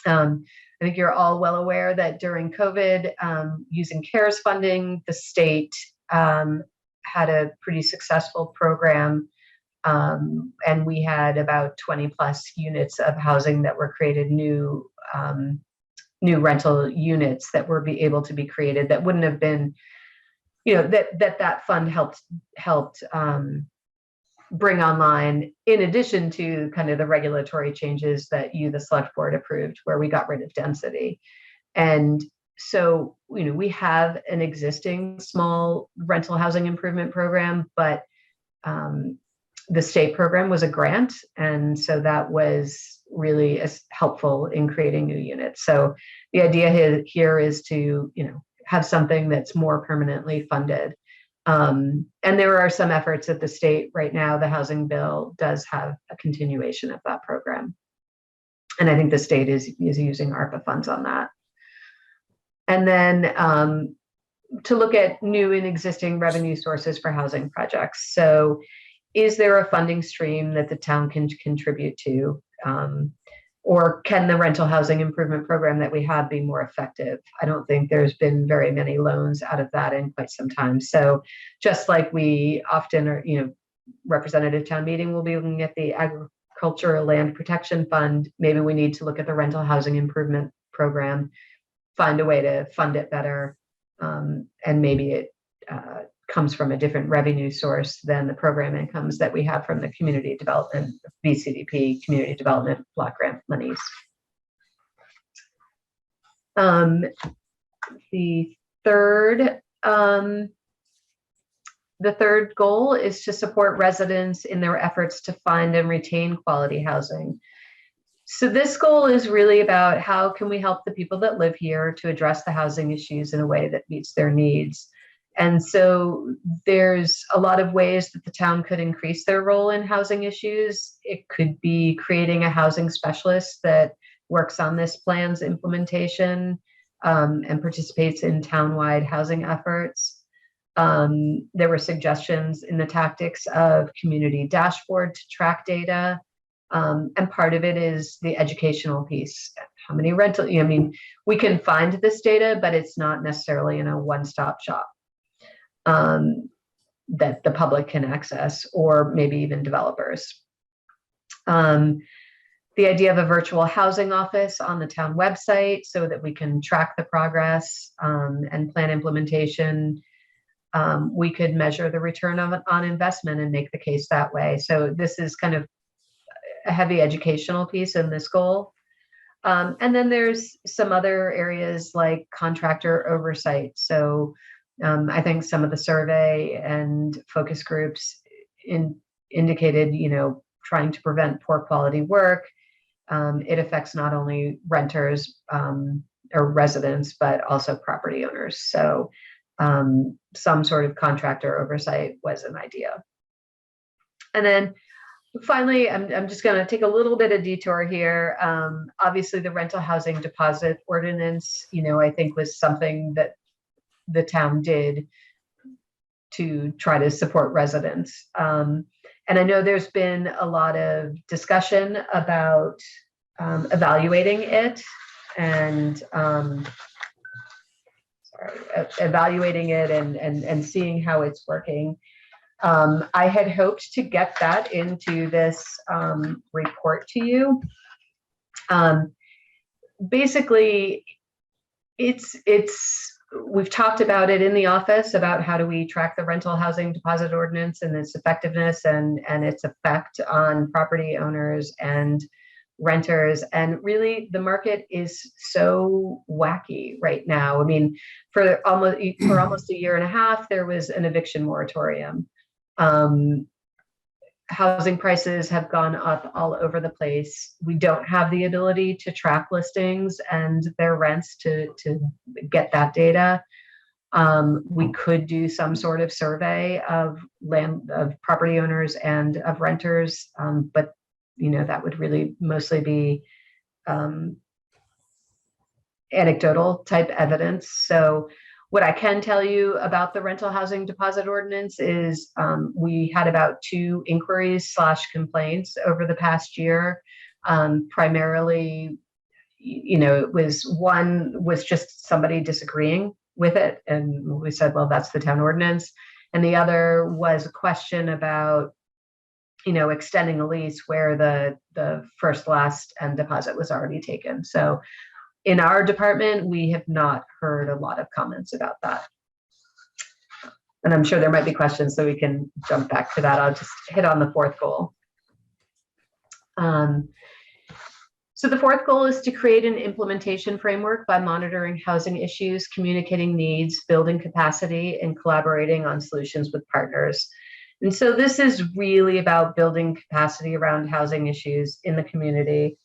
I think you're all well aware that during COVID, using CARES funding, the state had a pretty successful program. And we had about 20 plus units of housing that were created, new rental units that were able to be created that wouldn't have been, that fund helped bring online, in addition to kind of the regulatory changes that the select board approved, where we got rid of density. And so, we have an existing small rental housing improvement program, but the state program was a grant. And so that was really helpful in creating new units. So the idea here is to, have something that's more permanently funded. And there are some efforts at the state right now. The housing bill does have a continuation of that program. And I think the state is using ARPA funds on that. And then to look at new and existing revenue sources for housing projects. So is there a funding stream that the town can contribute to? Or can the rental housing improvement program that we have be more effective? I don't think there's been very many loans out of that in quite some time. So just like we often are, representative town meeting will be looking at the agricultural land protection fund, maybe we need to look at the rental housing improvement program, find a way to fund it better. And maybe it comes from a different revenue source than the program incomes that we have from the community development, BCDP, community development block grant monies. The third goal is to support residents in their efforts to find and retain quality housing. So this goal is really about how can we help the people that live here to address the housing issues in a way that meets their needs. And so there's a lot of ways that the town could increase their role in housing issues. It could be creating a housing specialist that works on this plan's implementation and participates in townwide housing efforts. There were suggestions in the tactics of community dashboard to track data. And part of it is the educational piece. How many rental, we can find this data, but it's not necessarily in a one-stop shop that the public can access, or maybe even developers. The idea of a virtual housing office on the town website so that we can track the progress and plan implementation. We could measure the return on investment and make the case that way. So this is kind of a heavy educational piece in this goal. And then there's some other areas like contractor oversight. So I think some of the survey and focus groups indicated, trying to prevent poor quality work. It affects not only renters or residents, but also property owners. So some sort of contractor oversight was an idea. And then finally, I'm just going to take a little bit of detour here. Obviously, the rental housing deposit ordinance, I think was something that the town did to try to support residents. And I know there's been a lot of discussion about evaluating it and and seeing how it's working. I had hoped to get that into this report to you. Basically, we've talked about it in the office about how do we track the rental housing deposit ordinance and its effectiveness and its effect on property owners and renters. And really, the market is so wacky right now. For almost a year and a half, there was an eviction moratorium. Housing prices have gone up all over the place. We don't have the ability to track listings and their rents to get that data. We could do some sort of survey of property owners and of renters, but that would really mostly be anecdotal type evidence. So what I can tell you about the rental housing deposit ordinance is we had about 2 inquiries / complaints over the past year. Primarily, one was just somebody disagreeing with it. And we said, well, that's the town ordinance. And the other was a question about, extending a lease where the first, last, and deposit was already taken. So in our department, we have not heard a lot of comments about that. And I'm sure there might be questions, so we can jump back to that. I'll just hit on the fourth goal. So the fourth goal is to create an implementation framework by monitoring housing issues, communicating needs, building capacity, and collaborating on solutions with partners. And so this is really about building capacity around housing issues in the community.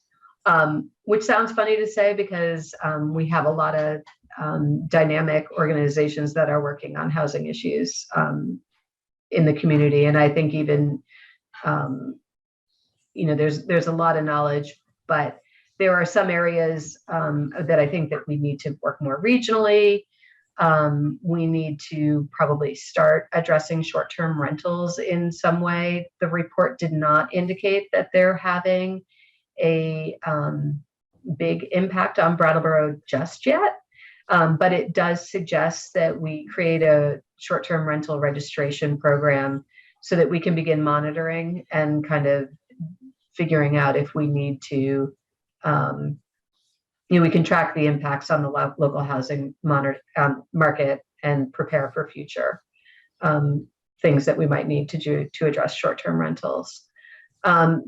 Which sounds funny to say because we have a lot of dynamic organizations that are working on housing issues in the community. And I think even, there's a lot of knowledge, but there are some areas that I think that we need to work more regionally. We need to probably start addressing short-term rentals in some way. The report did not indicate that they're having a big impact on Brattleboro just yet. But it does suggest that we create a short-term rental registration program so that we can begin monitoring and kind of figuring out if we need to, we can track the impacts on the local housing market and prepare for future things that we might need to do to address short-term rentals.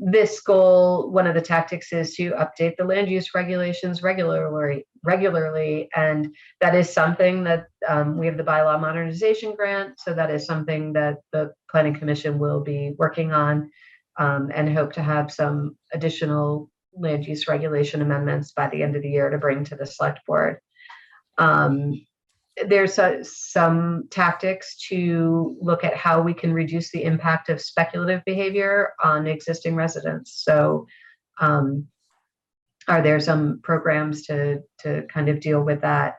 This goal, one of the tactics is to update the land use regulations regularly, and that is something that we have the bylaw modernization grant, so that is something that the Planning Commission will be working on, and hope to have some additional land use regulation amendments by the end of the year to bring to the select board. There's some tactics to look at how we can reduce the impact of speculative behavior on existing residents. So are there some programs to kind of deal with that?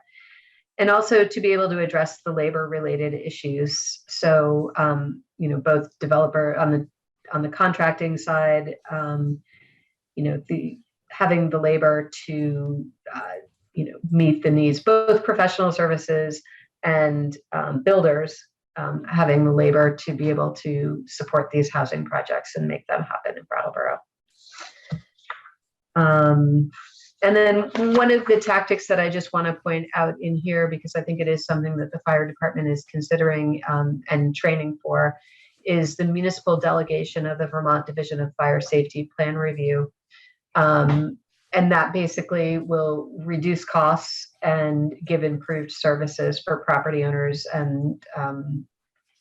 And also to be able to address the labor related issues. So, both developer on the contracting side, having the labor to, meet the needs, both professional services and builders, having the labor to be able to support these housing projects and make them happen in Brattleboro. And then one of the tactics that I just want to point out in here, because I think it is something that the fire department is considering and training for, is the municipal delegation of the Vermont Division of Fire Safety Plan Review. And that basically will reduce costs and give improved services for property owners and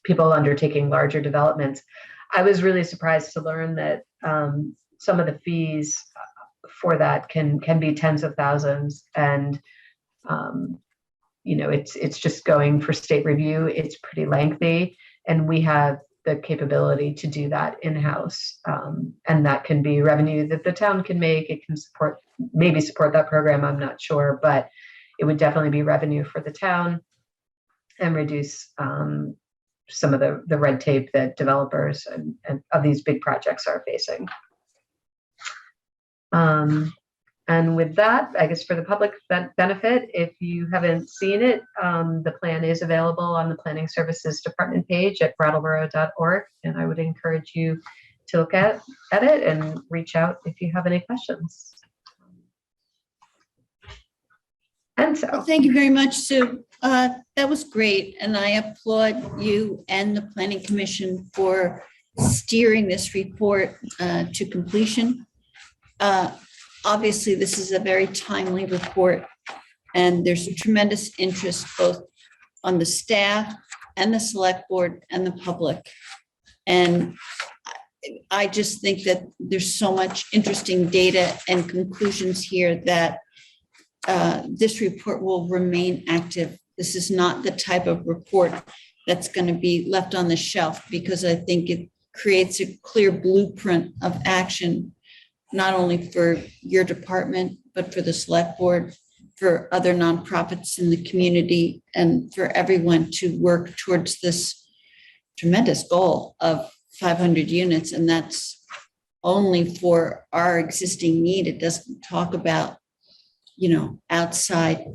people undertaking larger developments. I was really surprised to learn that some of the fees for that can be tens of thousands, and it's just going for state review. It's pretty lengthy, and we have the capability to do that in-house, and that can be revenue that the town can make. It can maybe support that program, I'm not sure, but it would definitely be revenue for the town and reduce some of the red tape that developers and of these big projects are facing. And with that, I guess for the public benefit, if you haven't seen it, the plan is available on the Planning Services Department page at brattleboro.org. And I would encourage you to look at it and reach out if you have any questions. And so. Well, thank you very much, Sue. That was great. And I applaud you and the Planning Commission for steering this report to completion. Obviously, this is a very timely report, and there's a tremendous interest both on the staff and the select board and the public. And I just think that there's so much interesting data and conclusions here that this report will remain active. This is not the type of report that's going to be left on the shelf, because I think it creates a clear blueprint of action, not only for your department, but for the select board, for other nonprofits in the community, and for everyone to work towards this tremendous goal of 500 units. And that's only for our existing need. It doesn't talk about, outside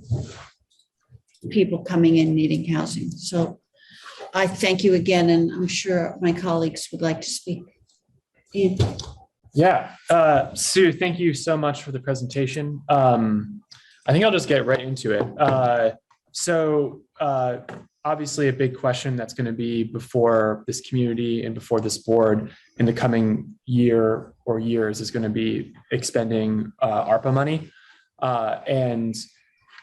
people coming in needing housing. So I thank you again, and I'm sure my colleagues would like to speak. Ian. Yeah, Sue, thank you so much for the presentation. I think I'll just get right into it. So obviously a big question that's going to be before this community and before this board in the coming year or years is going to be expending ARPA money. And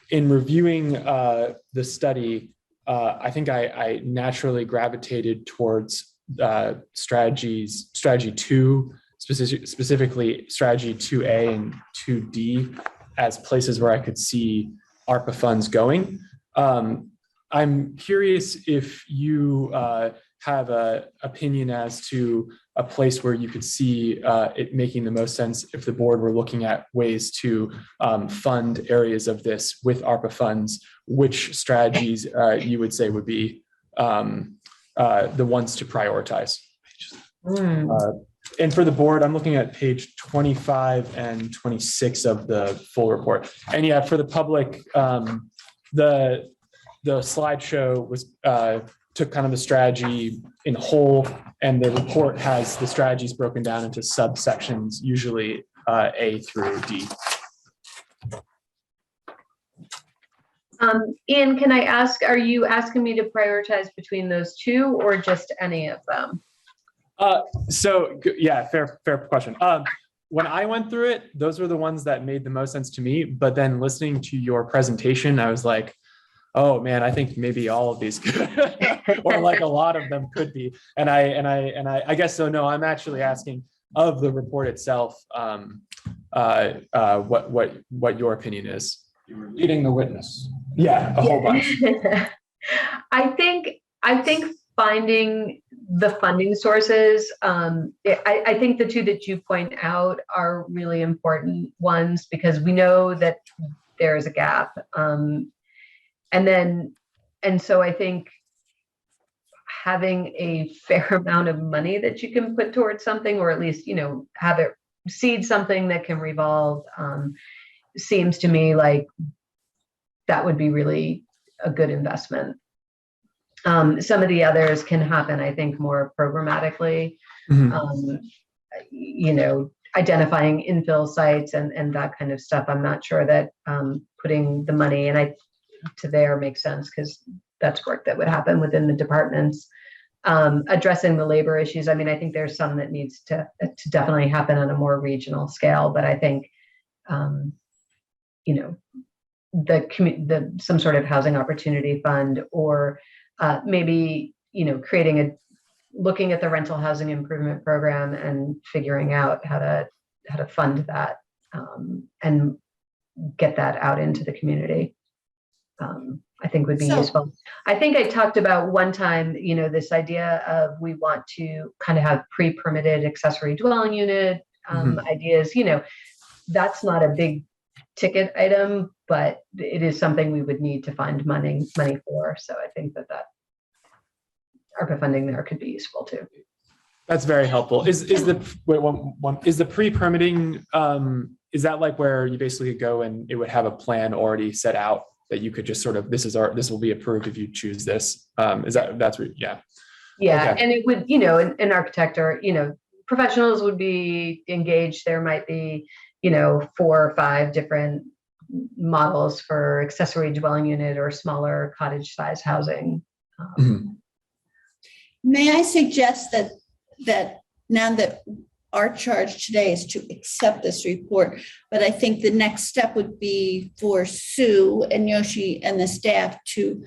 in reviewing the study, I think I naturally gravitated towards strategy 2, specifically strategy 2A and 2D as places where I could see ARPA funds going. I'm curious if you have an opinion as to a place where you could see it making the most sense if the board were looking at ways to fund areas of this with ARPA funds, which strategies you would say would be the ones to prioritize. And for the board, I'm looking at page 25 and 26 of the full report. And yeah, for the public, the slideshow was took kind of the strategy in whole, and the report has the strategies broken down into subsections, usually A through D. Ian, can I ask, are you asking me to prioritize between those two or just any of them? Yeah, fair question. When I went through it, those were the ones that made the most sense to me. But then listening to your presentation, I was like, oh man, I think maybe all of these could, or like a lot of them could be. And I guess so. No, I'm actually asking of the report itself, what your opinion is. You were leading the witness. Yeah, a whole bunch. I think finding the funding sources, I think the two that you point out are really important ones, because we know that there is a gap. And so I think having a fair amount of money that you can put towards something, or at least, have it seed something that can revolve, seems to me like that would be really a good investment. Some of the others can happen, I think, more programmatically, identifying infill sites and that kind of stuff. I'm not sure that putting the money to there makes sense, because that's work that would happen within the departments. Addressing the labor issues, I mean, I think there's some that needs to definitely happen on a more regional scale, but I think, some sort of housing opportunity fund, or maybe, looking at the rental housing improvement program and figuring out how to fund that, and get that out into the community. I think would be useful. I think I talked about one time, this idea of we want to kind of have pre-permitted accessory dwelling unit ideas. That's not a big ticket item, but it is something we would need to find money for. So I think that ARPA funding there could be useful too. That's very helpful. Is the pre-permitting, is that like where you basically go and it would have a plan already set out that you could just sort of, this will be approved if you choose this? That's what, yeah. Yeah, Okay. and it would, an architect or, professionals would be engaged. There might be, 4 or 5 different models for accessory dwelling unit or smaller cottage size housing. May I suggest that now that our charge today is to accept this report, but I think the next step would be for Sue and Yoshi and the staff to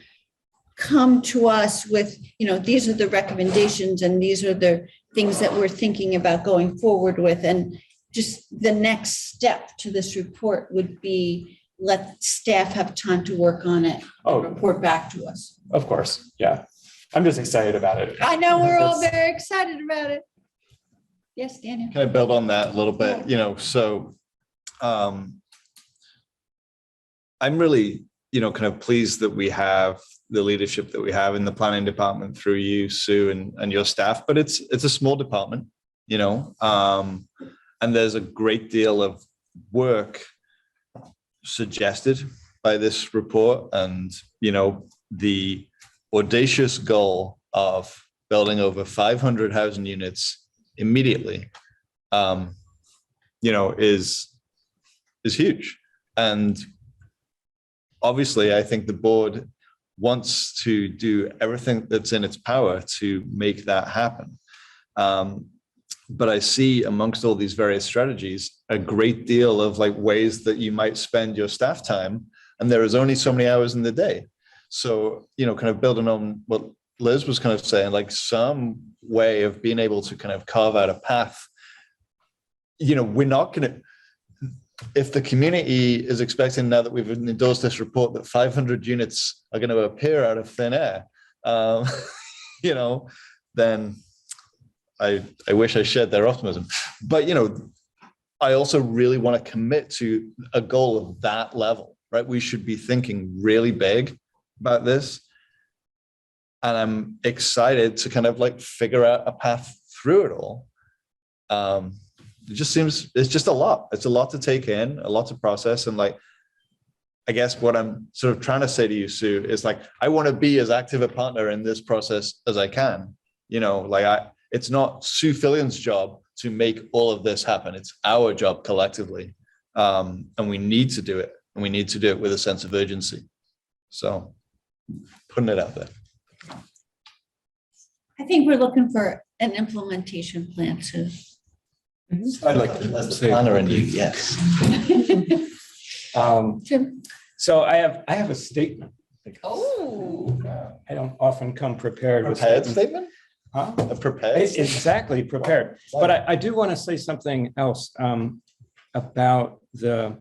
come to us with, these are the recommendations and these are the things that we're thinking about going forward with. And just the next step to this report would be let staff have time to work on it, report back to us. Of course, yeah. I'm just excited about it. I know we're all very excited about it. Yes, Daniel. Can I build on that a little bit? I'm really, kind of pleased that we have the leadership that we have in the planning department through you, Sue, and your staff, but it's a small department, and there's a great deal of work suggested by this report, and, the audacious goal of building over 500 housing units immediately, is huge. And obviously, I think the board wants to do everything that's in its power to make that happen. But I see amongst all these various strategies, a great deal of ways that you might spend your staff time, and there is only so many hours in the day. So, kind of building on what Liz was kind of saying, some way of being able to kind of carve out a path. We're not going to, if the community is expecting, now that we've endorsed this report, that 500 units are going to appear out of thin air, then I wish I shared their optimism. But, you know, I also really want to commit to a goal of that level, right? We should be thinking really big about this. And I'm excited to kind of like figure out a path through it all. It just seems, it's just a lot. It's a lot to take in, a lot to process. And like, I guess what I'm sort of trying to say to you, Sue, is like, I want to be as active a partner in this process as I can. You know, like it's not Sue Fillion's job to make all of this happen. It's our job collectively. And we need to do it. And we need to do it with a sense of urgency. So putting it out there. I think we're looking for an implementation plan too. I'd like to, as the planner and you, yes. Jim? So I have a statement. Oh. I don't often come prepared with Prepared statements. statement? Huh? A prepared statement? Exactly, prepared. But I do want to say something else about the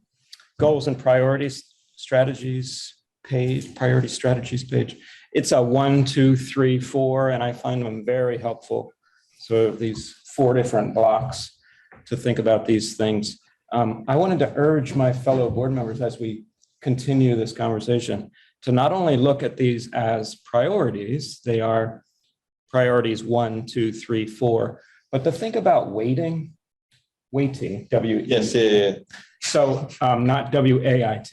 goals and priorities strategies page, priority strategies page. It's a 1, 2, 3, 4, and I find them very helpful. So these 4 different blocks to think about these things. I wanted to urge my fellow board members as we continue this conversation to not only look at these as priorities, they are priorities 1, 2, 3, 4, but to think about weighting, W. Yes, yeah. So not WAIT,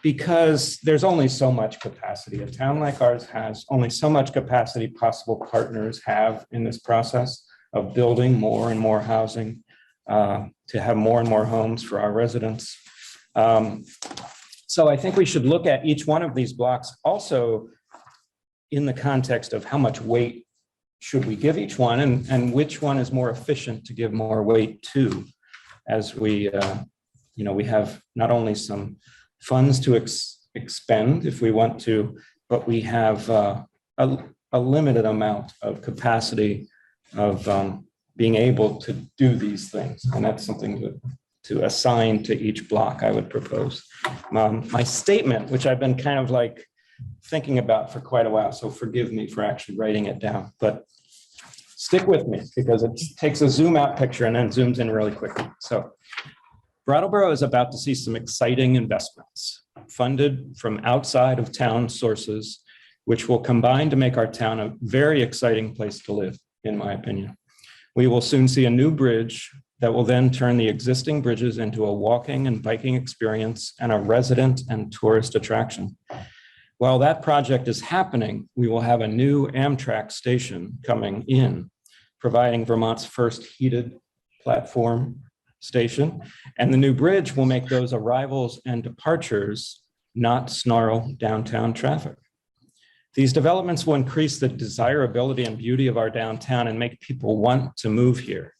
because there's only so much capacity. A town like ours has only so much capacity possible partners have in this process of building more and more housing, to have more and more homes for our residents. So I think we should look at each one of these blocks also in the context of how much weight should we give each one, and which one is more efficient to give more weight to, as we, you know, we have not only some funds to expend if we want to, but we have a limited amount of capacity of being able to do these things. And that's something to assign to each block I would propose. My statement, which I've been kind of like thinking about for quite a while, so forgive me for actually writing it down, but stick with me because it takes a zoom out picture and then zooms in really quickly. So Brattleboro is about to see some exciting investments funded from outside of town sources, which will combine to make our town a very exciting place to live, in my opinion. We will soon see a new bridge that will then turn the existing bridges into a walking and biking experience and a resident and tourist attraction. While that project is happening, we will have a new Amtrak station coming in, providing Vermont's first heated platform station. And the new bridge will make those arrivals and departures not snarl downtown traffic. These developments will increase the desirability and beauty of our downtown and make people want to move here.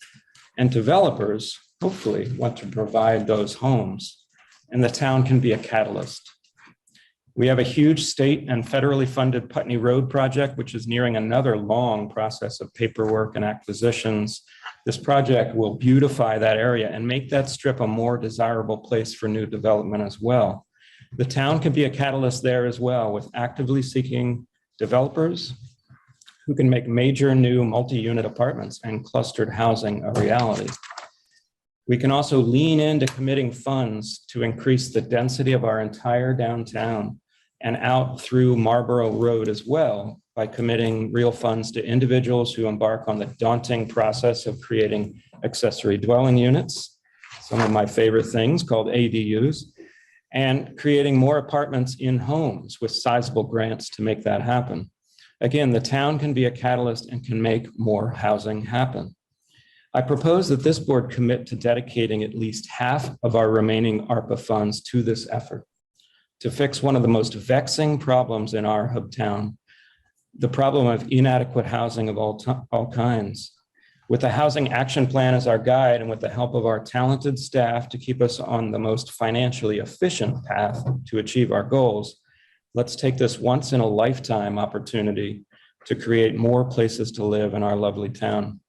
And developers, hopefully, want to provide those homes, and the town can be a catalyst. We have a huge state and federally funded Putney Road project, which is nearing another long process of paperwork and acquisitions. This project will beautify that area and make that strip a more desirable place for new development as well. The town can be a catalyst there as well, with actively seeking developers who can make major new multi-unit apartments and clustered housing a reality. We can also lean into committing funds to increase the density of our entire downtown and out through Marlborough Road as well, by committing real funds to individuals who embark on the daunting process of creating accessory dwelling units, some of my favorite things called ADUs, and creating more apartments in homes with sizable grants to make that happen. Again, the town can be a catalyst and can make more housing happen. I propose that this board commit to dedicating at least half of our remaining ARPA funds to this effort to fix one of the most vexing problems in our hub town, the problem of inadequate housing of all kinds. With the Housing Action Plan as our guide and with the help of our talented staff to keep us on the most financially efficient path to achieve our goals, let's take this once in a lifetime opportunity to create more places to live in our lovely town.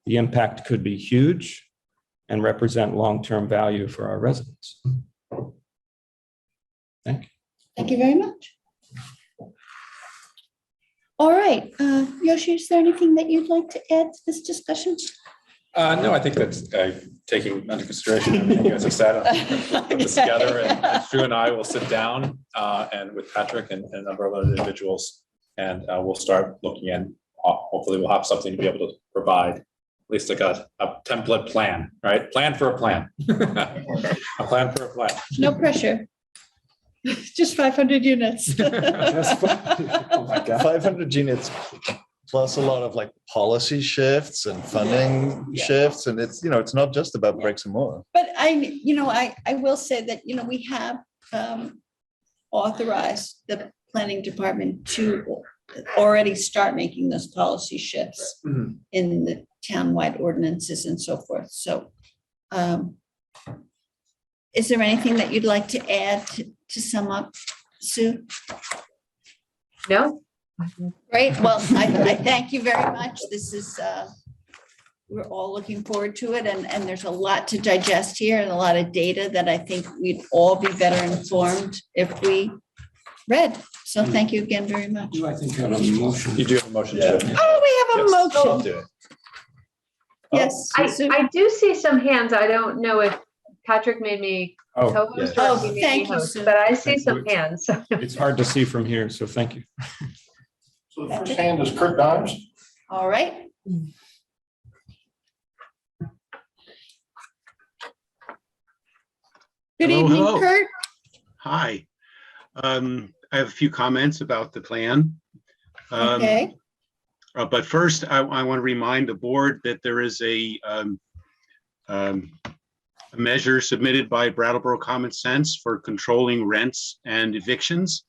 The impact could be huge and represent long-term value for our residents. Thank you. Thank you very much. All right, Yoshi, is there anything that you'd like to add to this discussion? No, I think that's taking under consideration everything you guys have said. I'll put this together, and Drew and I will sit down and with Patrick and a number of other individuals, and we'll start looking in. Hopefully, we'll have something to be able to provide, at least like a template plan, right? Plan for a plan. A plan for a plan. No pressure. Just 500 units. Oh my God. 500 units plus a lot of like policy shifts and funding shifts. And it's, it's not just about bricks and mortar. But I will say that, we have authorized the planning department to already start making those policy shifts in the townwide ordinances and so forth. So is there anything that you'd like to add to sum up, Sue? No? Great. Well, I thank you very much. This is, we're all looking forward to it, and there's a lot to digest here and a lot of data that I think we'd all be better informed if we read. So thank you again very much. I think have a motion. You do have a motion. Yeah. Too. Oh, we have a Yes, I'll motion. do it. Yes. Sue? I do see some hands. I don't know if Patrick made me Oh, co-host yeah. or Oh, if he made me thank you, host, Sue. but I see Thank some you. hands. So It's hard to see from here, so thank you. So the first hand is Kurt Dimes. All right. Good Hello, evening, hello. Kurt. Hi. I have a few comments about the plan. Okay. But first, I want to remind the board that there is a measure submitted by Brattleboro Common Sense for controlling rents and evictions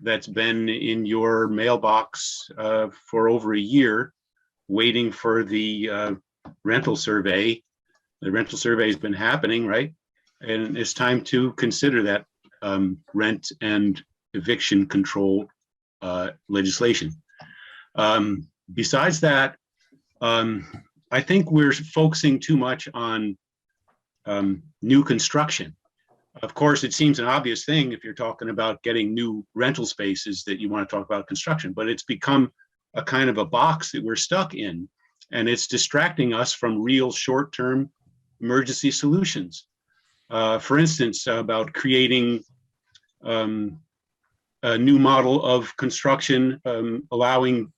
that's been in your mailbox for over a year, waiting for the rental survey. The rental survey has been happening, right? And it's time to consider that rent and eviction control legislation. Besides that, I think we're focusing too much on new construction. Of course, it seems an obvious thing if you're talking about getting new rental spaces that you want to talk about construction, but it's become a kind of a box that we're stuck in, and it's distracting us from real short-term emergency solutions. For instance, about creating a new model of construction, allowing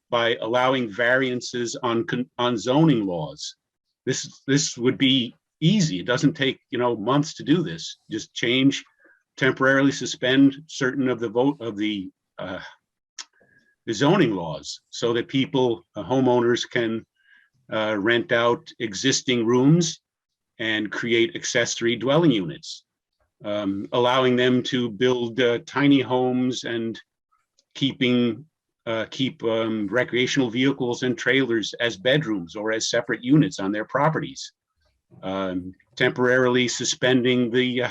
variances on zoning laws. This would be easy. It doesn't take months to do this. Just temporarily suspend certain of the zoning laws so that homeowners can rent out existing rooms and create accessory dwelling units, allowing them to build tiny homes and keep recreational vehicles and trailers as bedrooms or as separate units on their properties. Temporarily suspending the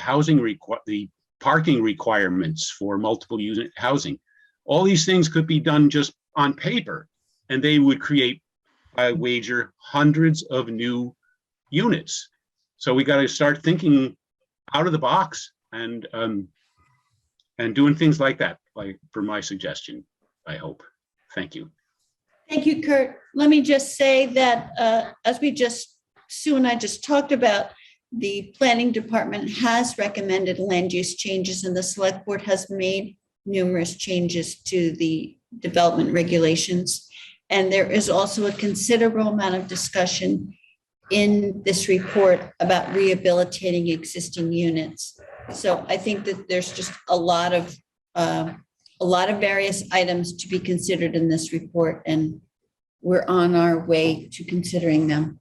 the parking requirements for multiple unit housing. All these things could be done just on paper, and they would create, I wager, hundreds of new units. So we got to start thinking out of the box and doing things like that, for my suggestion, I hope. Thank you. Thank you, Kurt. Let me just say that as Sue and I just talked about, the planning department has recommended land use changes, and the select board has made numerous changes to the development regulations. And there is also a considerable amount of discussion in this report about rehabilitating existing units. So I think that there's just a lot of various items to be considered in this report, and we're on our way to considering them.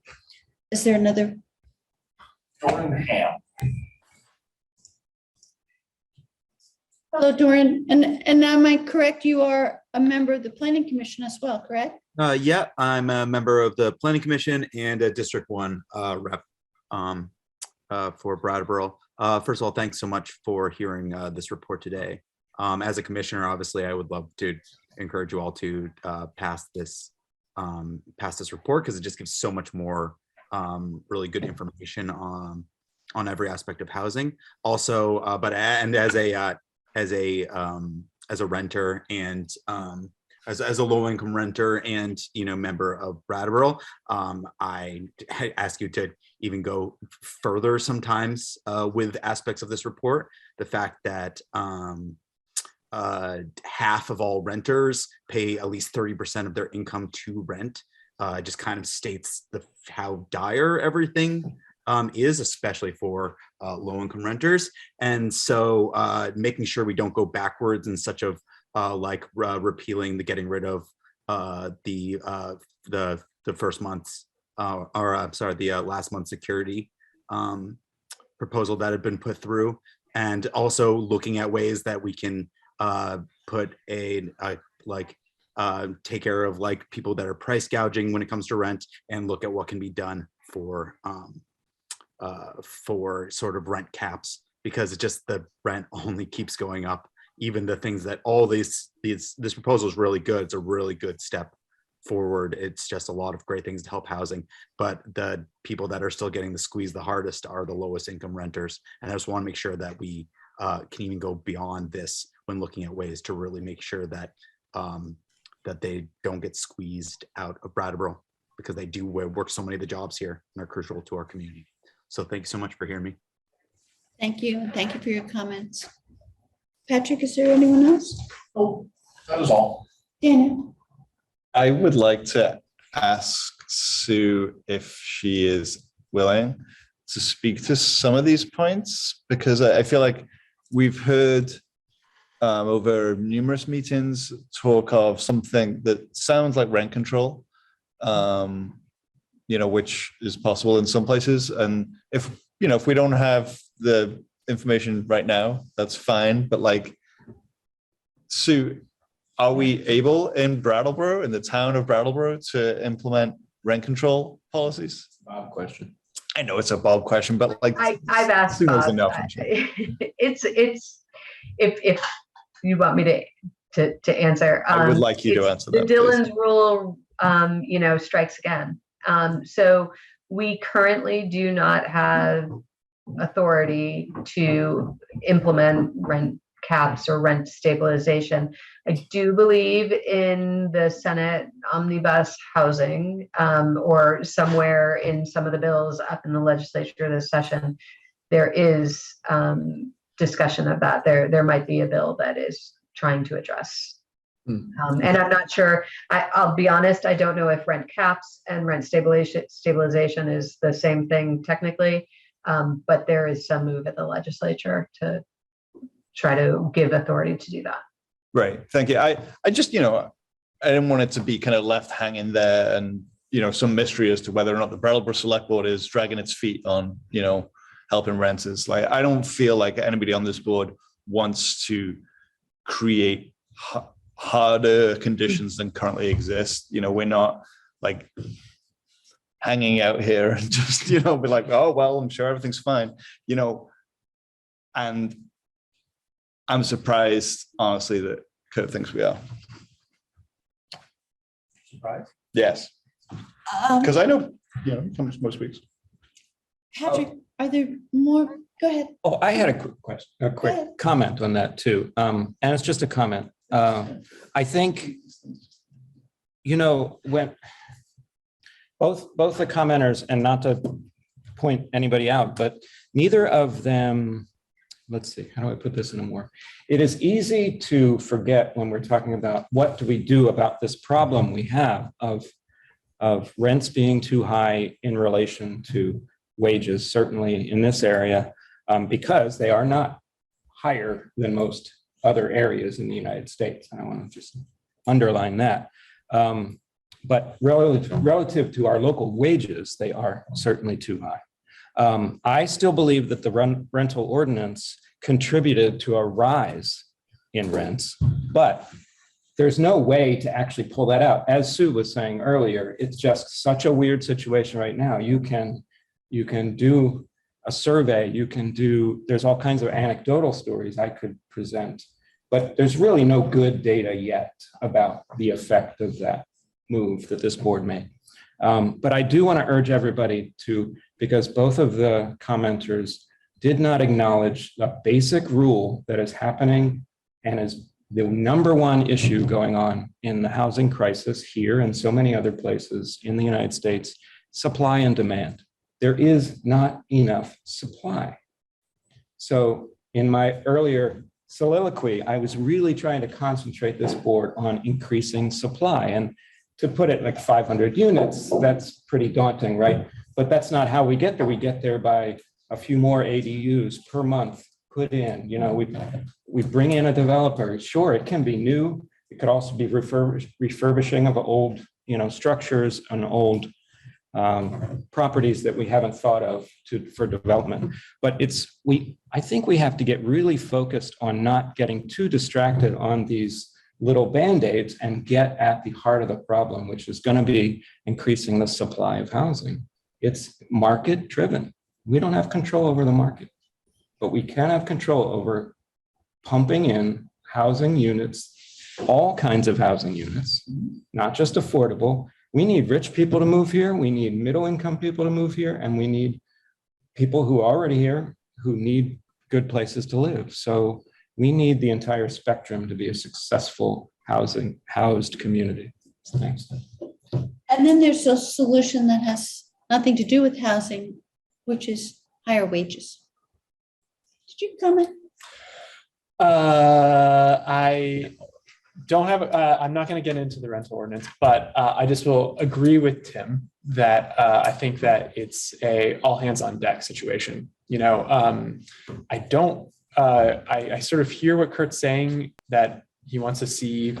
Is there another? Doran Ham. Hello, Doran. And am I correct? You are a member of the Planning Commission as well, correct? Yeah, I'm a member of the Planning Commission and a District 1 rep for Brattleboro. First of all, thanks so much for hearing this report today. As a commissioner, obviously, I would love to encourage you all to pass this report, because it just gives so much more really good information on every aspect of housing. Also, but as a renter and as a low income renter and, member of Brattleboro, I ask you to even go further sometimes with aspects of this report. The fact that half of all renters pay at least 30% of their income to rent just kind of states how dire everything is, especially for low income renters. And so making sure we don't go backwards in such of repealing the getting rid of the first month's the last month's security proposal that had been put through, and also looking at ways that we can put take care of people that are price gouging when it comes to rent, and look at what can be done for sort of rent caps, because it just, the rent only keeps going up. Even the things that this proposal is really good. It's a really good step forward. It's just a lot of great things to help housing, but the people that are still getting the squeeze the hardest are the lowest income renters. And I just want to make sure that we can even go beyond this when looking at ways to really make sure that that they don't get squeezed out of Brattleboro, because they do work so many of the jobs here and are crucial to our community. So thank you so much for hearing me. Thank you. And thank you for your comments. Patrick, is there anyone else? Oh, that is all. Daniel? I would like to ask Sue if she is willing to speak to some of these points, because I feel like we've heard over numerous meetings talk of something that sounds like rent control, which is possible in some places. And if we don't have the information right now, that's fine. But Sue, are we able in Brattleboro, in the town of Brattleboro, to implement rent control policies? Bob question. I know it's a Bob question, but I've asked Sue knows Bob. enough. It's if you want me to answer. I would like you to answer that. The Dillon's rule, strikes again. So we currently do not have authority to implement rent caps or rent stabilization. I do believe in the Senate omnibus housing, or somewhere in some of the bills up in the legislature this session, there is discussion of that. There might be a bill that is trying to address. And I'm not sure, I'll be honest, I don't know if rent caps and rent stabilization is the same thing technically, but there is some move at the legislature to try to give authority to do that. Right. Thank you. I just, I didn't want it to be kind of left hanging there and, some mystery as to whether or not the Brattleboro Selectboard is dragging its feet on, helping renters. I don't feel like anybody on this board wants to create harder conditions than currently exist. We're not hanging out here and just, be like, oh, well, I'm sure everything's fine, and I'm surprised, honestly, that Kurt thinks we are. Surprised? Yes. Because I know, he comes most weeks. Patrick, are there more? Go ahead. Oh, I had a quick question, a quick comment on that too. And it's just a comment. I think, when both the commenters, and not to point anybody out, but neither of them, let's see, how do I put this in a more? It is easy to forget when we're talking about what do we do about this problem we have of rents being too high in relation to wages, certainly in this area, because they are not higher than most other areas in the United States. And I want to just underline that. But relative to our local wages, they are certainly too high. I still believe that the rental ordinance contributed to a rise in rents, but there's no way to actually pull that out. As Sue was saying earlier, it's just such a weird situation right now. You can do a survey, there's all kinds of anecdotal stories I could present, but there's really no good data yet about the effect of that move that this board made. But I do want to urge everybody to, because both of the commenters did not acknowledge the basic rule that is happening and is the number one issue going on in the housing crisis here and so many other places in the United States, supply and demand. There is not enough supply. So in my earlier soliloquy, I was really trying to concentrate this board on increasing supply. And to put it like 500 units, that's pretty daunting, right? But that's not how we get there. We get there by a few more ADUs per month put in. You know, we bring in a developer. Sure, it can be new. It could also be refurbishing of old, you know, structures and old properties that we haven't thought of for development. But I think we have to get really focused on not getting too distracted on these little band-aids and get at the heart of the problem, which is going to be increasing the supply of housing. It's market driven. We don't have control over the market, but we can have control over pumping in housing units, all kinds of housing units, not just affordable. We need rich people to move here. We need middle income people to move here. And we need people who are already here who need good places to live. So we need the entire spectrum to be a successful housed community. Thanks. And then there's a solution that has nothing to do with housing, which is higher wages. Did you comment? I don't have, I'm not going to get into the rental ordinance, but I just will agree with Tim that I think that it's a all hands on deck situation. You know, I sort of hear what Kurt's saying, that he wants to see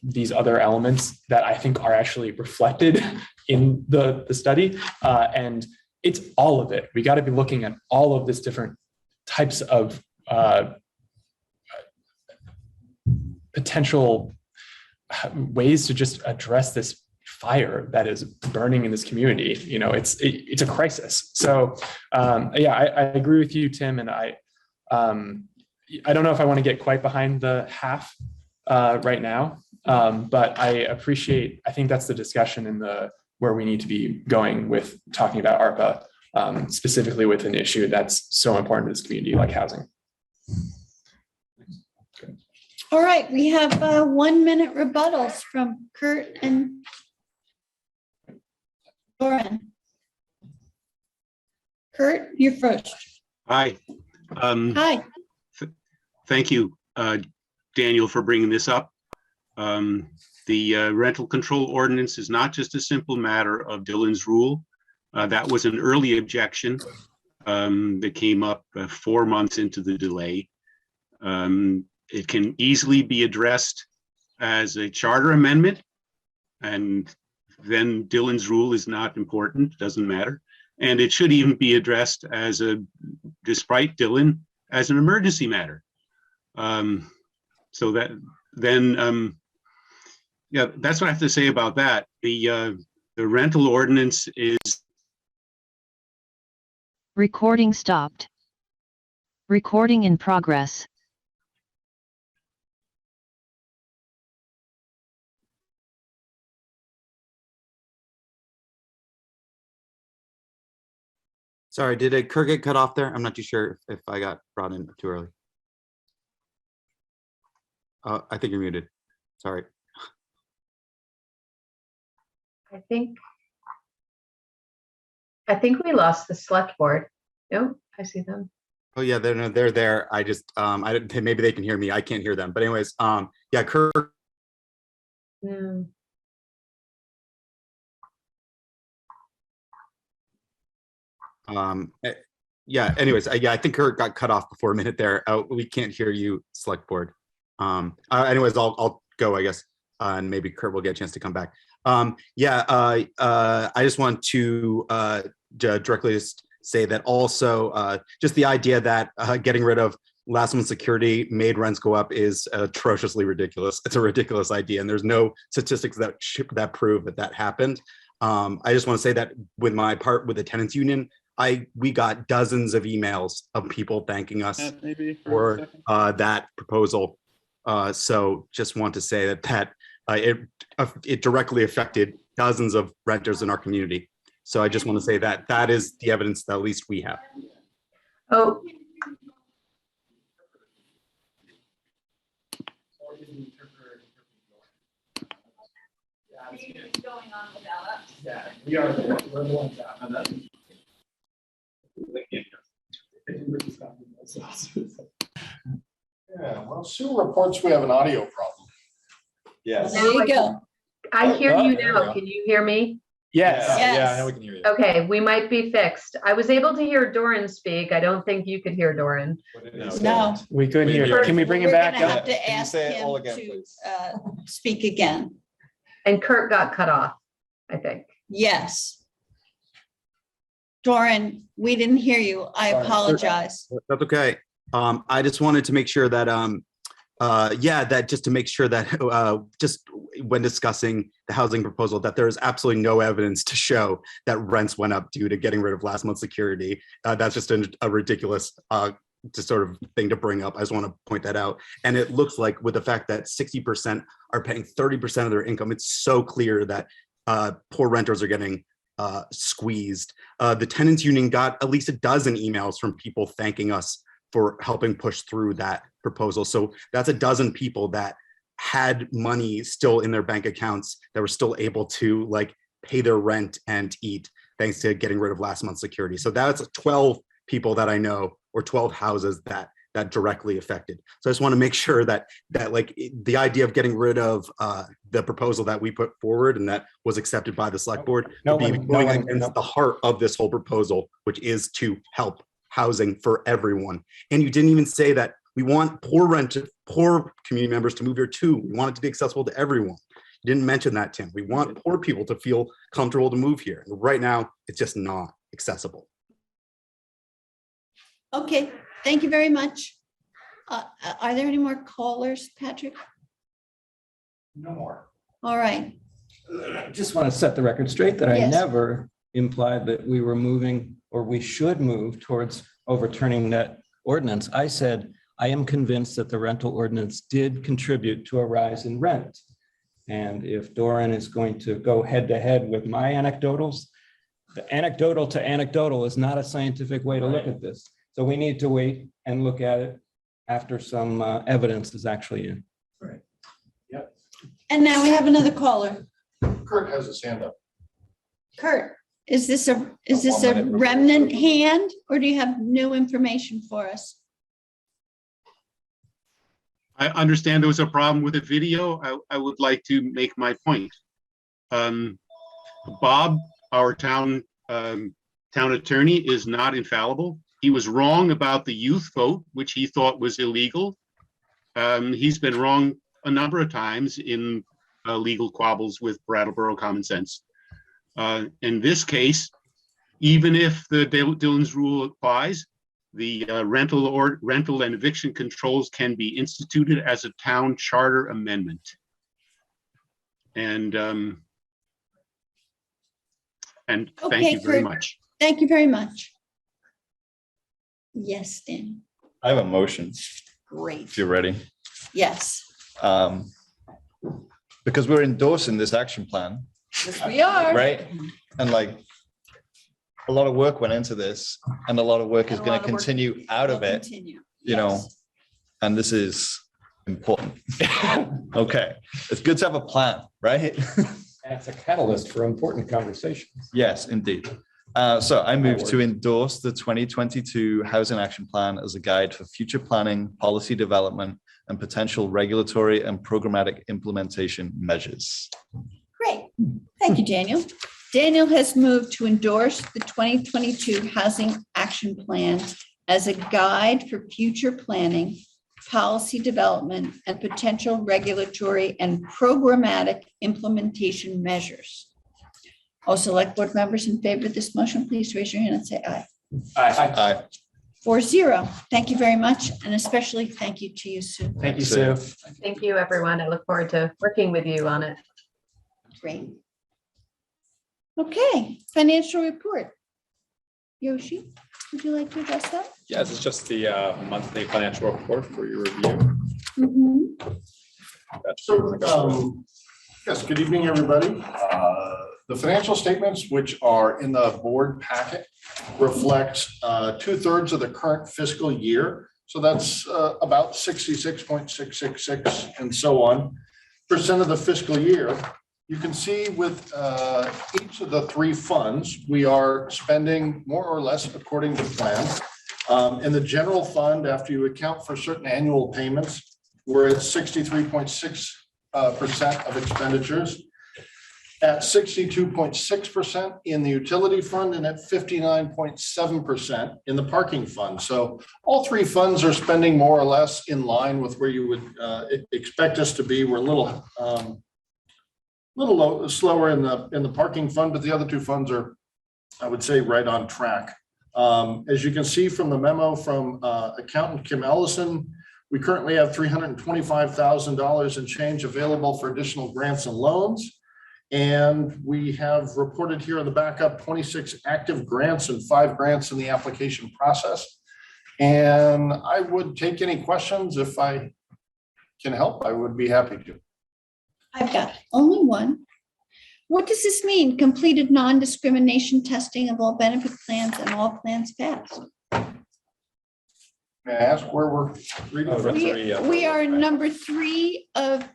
these other elements that I think are actually reflected in the study. And it's all of it. We got to be looking at all of this different types of potential ways to just address this fire that is burning in this community. You know, it's a crisis. So yeah, I agree with you, Tim, and I don't know if I want to get quite behind the half right now, but I think that's the discussion in where we need to be going with talking about ARPA, specifically with an issue that's so important to this community like housing. All right, we have 1 minute rebuttals from Kurt and Lauren. Kurt, you're first. Hi. Hi. Thank you, Daniel, for bringing this up. The rental control ordinance is not just a simple matter of Dillon's rule. That was an early objection that came up 4 months into the delay. It can easily be addressed as a charter amendment, and then Dillon's rule is not important, doesn't matter. And it should even be addressed as despite Dillon, as an emergency matter. So that then, yeah, that's what I have to say about that. The rental ordinance is. Recording stopped. Recording in progress. Sorry, did Kurt get cut off there? I'm not too sure if I got brought in too early. I think you're muted. Sorry. I think we lost the select board. No, I see them. Oh yeah, they're there. I just I didn't, maybe they can hear me. I can't hear them. But anyways, yeah, Kurt. No. Yeah, anyways, yeah, I think Kurt got cut off before a minute there. We can't hear you, select board. Anyways, I'll go, I guess, and maybe Kurt will get a chance to come back. Yeah, I just want to directly just say that also just the idea that getting rid of last month's security made rents go up is atrociously ridiculous. It's a ridiculous idea, and there's no statistics that prove that happened. I just want to say that with my part with the tenants union, we got dozens of emails of people thanking us for that proposal. So just want to say that it directly affected dozens of renters in our community. So I just want to say that that is the evidence that at least we have. Oh. Yeah, we are, we're the ones out. Yeah, well, sewer reports, we have an audio problem. Yes. There you go. I hear Oh, you there we now. go. Can you hear me? Yes. Yeah, now we can hear you. Okay, we might be fixed. I was able to hear Doran speak. I don't think you could hear Doran. No. We couldn't hear you. Can we bring him We're back gonna up? have to Can you ask say it all him again, to please? speak again. And Kurt got cut off, I think. Yes. Doran, we didn't hear you. I apologize. That's okay. I just wanted to make sure that, that just to make sure that, just when discussing the housing proposal, that there is absolutely no evidence to show that rents went up due to getting rid of last month's security. That's just a ridiculous, just sort of thing to bring up. I just want to point that out. And it looks like with the fact that 60% are paying 30% of their income, it's so clear that poor renters are getting squeezed. The tenants union got at least a dozen emails from people thanking us for helping push through that proposal. So that's a dozen people that had money still in their bank accounts that were still able to like pay their rent and eat thanks to getting rid of last month's security. So that's 12 people that I know, or 12 houses that directly affected. So I just want to make sure that like the idea of getting rid of the proposal that we put forward and that was accepted by the select board would be going against the heart of this whole proposal, which is to help housing for everyone. And you didn't even say that we want poor community members to move here too. We want it to be accessible to everyone. You didn't mention that, Tim. We want poor people to feel comfortable to move here. And right now, it's just not accessible. Okay, thank you very much. Are there any more callers, Patrick? No more. All right. I just want to set the record straight that I Yes. never implied that we were moving or we should move towards overturning that ordinance. I said, I am convinced that the rental ordinance did contribute to a rise in rent. And if Doran is going to go head to head with my anecdotals, the anecdotal to anecdotal is not a scientific way to look at this. So we need to wait and look at it after some evidence is actually in. Right. Yep. And now we have another caller. Kurt has his hand up. Kurt, is this a 1 minute. remnant hand or do you have new information for us? I understand there was a problem with the video. I would like to make my point. Bob, our town attorney, is not infallible. He was wrong about the youth vote, which he thought was illegal. He's been wrong a number of times in legal quabbles with Brattleboro common sense. In this case, even if the Dillon's rule applies, the rental and eviction controls can be instituted as a town charter amendment. And thank Okay, you very Kurt. much. Thank you very much. Yes, Dan. I have a motion Great. if you're ready. Yes. Because we're endorsing this action plan, Yes, we are. right? And like a lot of work went into this and a lot of work is And a going lot to of work continue out of will it, continue. you know, Yes. and this is important. Okay, it's good to have a plan, right? That's a catalyst for important conversations. Yes, indeed. So I move to endorse the 2022 Housing Action Plan as a guide for future planning, policy development, and potential regulatory and programmatic implementation measures. Great. Thank you, Daniel. Daniel has moved to endorse the 2022 Housing Action Plan as a guide for future planning, policy development, and potential regulatory and programmatic implementation measures. All select board members in favor of this motion, please raise your hand and say aye. Aye. 4-0. Thank you very much. And especially thank you to you, Sue. Thank you, Sue. Thank you, everyone. I look forward to working with you on it. Great. Okay, financial report. Yoshi, would you like to address that? Yeah, this is just the monthly financial report for your review. Mhm. So, yes, good evening, everybody. The financial statements, which are in the board packet, reflect 2/3 of the current fiscal year. So that's about 66.666 and so on % of the fiscal year. you can see with each of the three funds, we are spending more or less according to plan. In the general fund, after you account for certain annual payments, we're at 63.6% of expenditures, at 62.6% in the utility fund, and at 59.7% in the parking fund. So all three funds are spending more or less in line with where you would expect us to be. We're a little slower in the parking fund, but the other two funds are, I would say, right on track. As you can see from the memo from accountant Kim Ellison, we currently have $325,000 in change available for additional grants and loans. And we have reported here in the backup 26 active grants and 5 grants in the application process. And I would take any questions. If I can help, I would be happy to. I've got only one. What does this mean? Completed non-discrimination testing of all benefit plans and all plans passed. May I ask where we're reading? We are number 3 of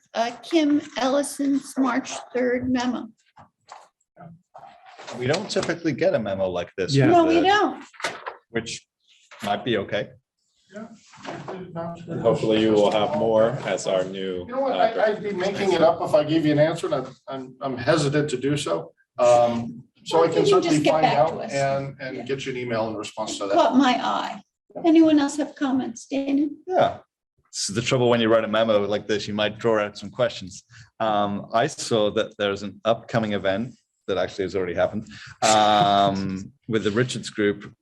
Kim Ellison's March 3rd memo. We don't typically get a memo like this. Yeah. No, we don't. Which might be okay. And hopefully you will have more as our new. You know what, I'd be making it up if I gave you an answer, and I'm hesitant to do so. So I can certainly find out and get you an email in response to that. Caught my eye. Anyone else have comments, Dana? Yeah. This is the trouble when you write a memo like this, you might draw out some questions. I saw that there's an upcoming event that actually has already happened with the Richards Group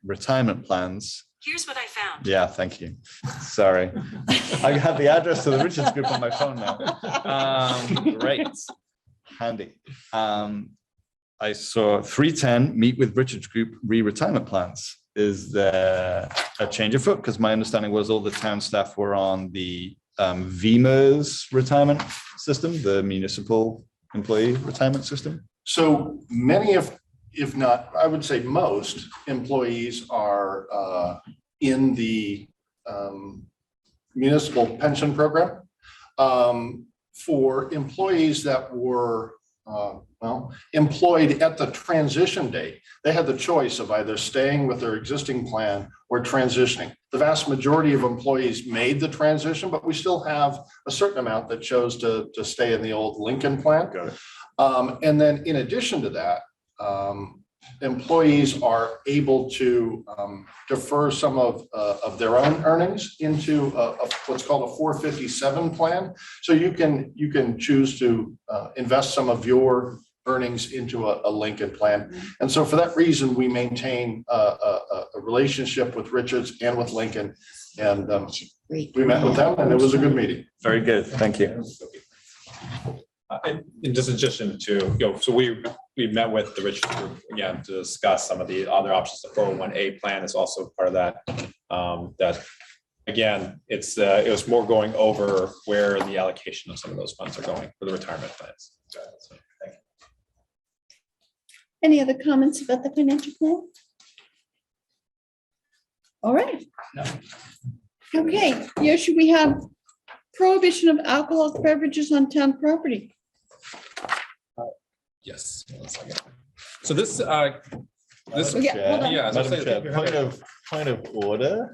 retirement plans. Here's what I found. Yeah, thank you. Sorry. I have the address to the Richards Group on my phone now. Great. Handy. I saw 310 meet with Richards Group retirement plans. Is there a change of foot? Because my understanding was all the town staff were on the VEMA's retirement system, the municipal employee retirement system. So many of, if not, I would say most employees are in the municipal pension program. For employees that were employed at the transition date, they had the choice of either staying with their existing plan or transitioning. The vast majority of employees made the transition, but we still have a certain amount that chose to stay in the old Lincoln plan. Got it. And then in addition to that, employees are able to defer some of their own earnings into what's called a 457 plan. So you can choose to invest some of your earnings into a Lincoln plan. And so for that reason, we maintain a relationship with Richards and with Lincoln. And we met with them, and it was a good meeting. Very good. Thank you. In just addition to, so we met with the Richards Group again to discuss some of the other options. The 401A plan is also part of that. That again, it was more going over where the allocation of some of those funds are going for the retirement plans. So, thank you. Any other comments about the financial plan? All right. No. Okay, Yoshi, we have prohibition of alcoholic beverages on town property. Yes. 1 second. So this, Yeah, hold on. yeah, so Madam Chair, point of order.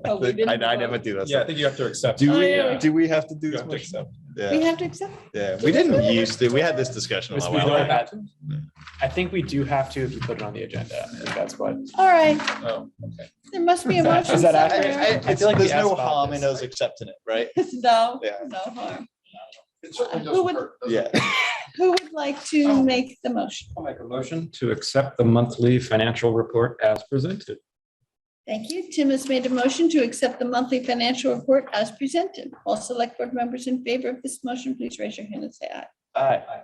Oh, we didn't I vote. never do that. yeah, I think you have to accept. Do Oh, we? yeah. Do we have to do You this? have to accept. We Yeah, have to accept. yeah. We didn't used to. We had this discussion a Yes, we while don't back. have to. I think we do have to if you put it on the agenda. I think that's what. All right, Oh, okay. there must be a motion. Is that somewhere. accurate? I feel like we There's no asked about harm in this. us accepting it, right? No, Yeah. no harm. It certainly Who doesn't would- hurt, does it? Yeah. Who would like to make the motion? I'll make a motion to accept the monthly financial report as presented. Thank you. Tim has made a motion to accept the monthly financial report as presented. All select board members in favor of this motion, please raise your hand and say aye. Aye.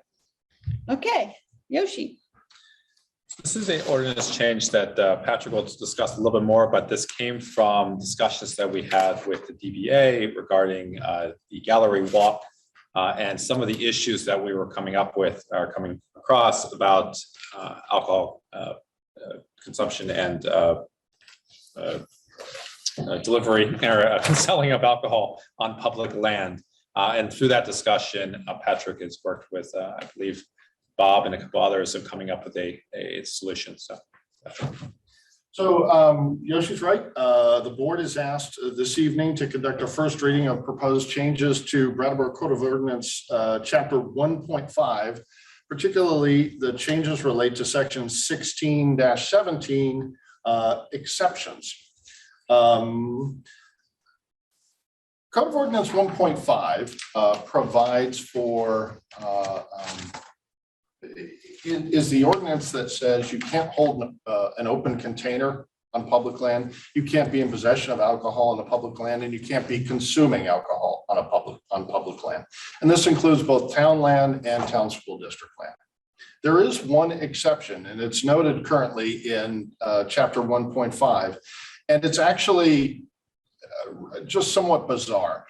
Okay, Yoshi. This is an ordinance change that Patrick will discuss a little bit more, but this came from discussions that we had with the DBA regarding the gallery walk and some of the issues that we were coming across about alcohol consumption and delivery or selling of alcohol on public land. And through that discussion, Patrick has worked with, I believe, Bob and a couple others of coming up with a solution. So Yoshi's right. The board is asked this evening to conduct a first reading of proposed changes to Brattleboro Code of Ordinance, Chapter 1.5. Particularly, the changes relate to section 16-17 exceptions. Code of Ordinance 1.5 provides for is the ordinance that says you can't hold an open container on public land, you can't be in possession of alcohol on the public land, and you can't be consuming alcohol on public land. And this includes both town land and town school district land. There is one exception, and it's noted currently in chapter 1.5, and it's actually just somewhat bizarre.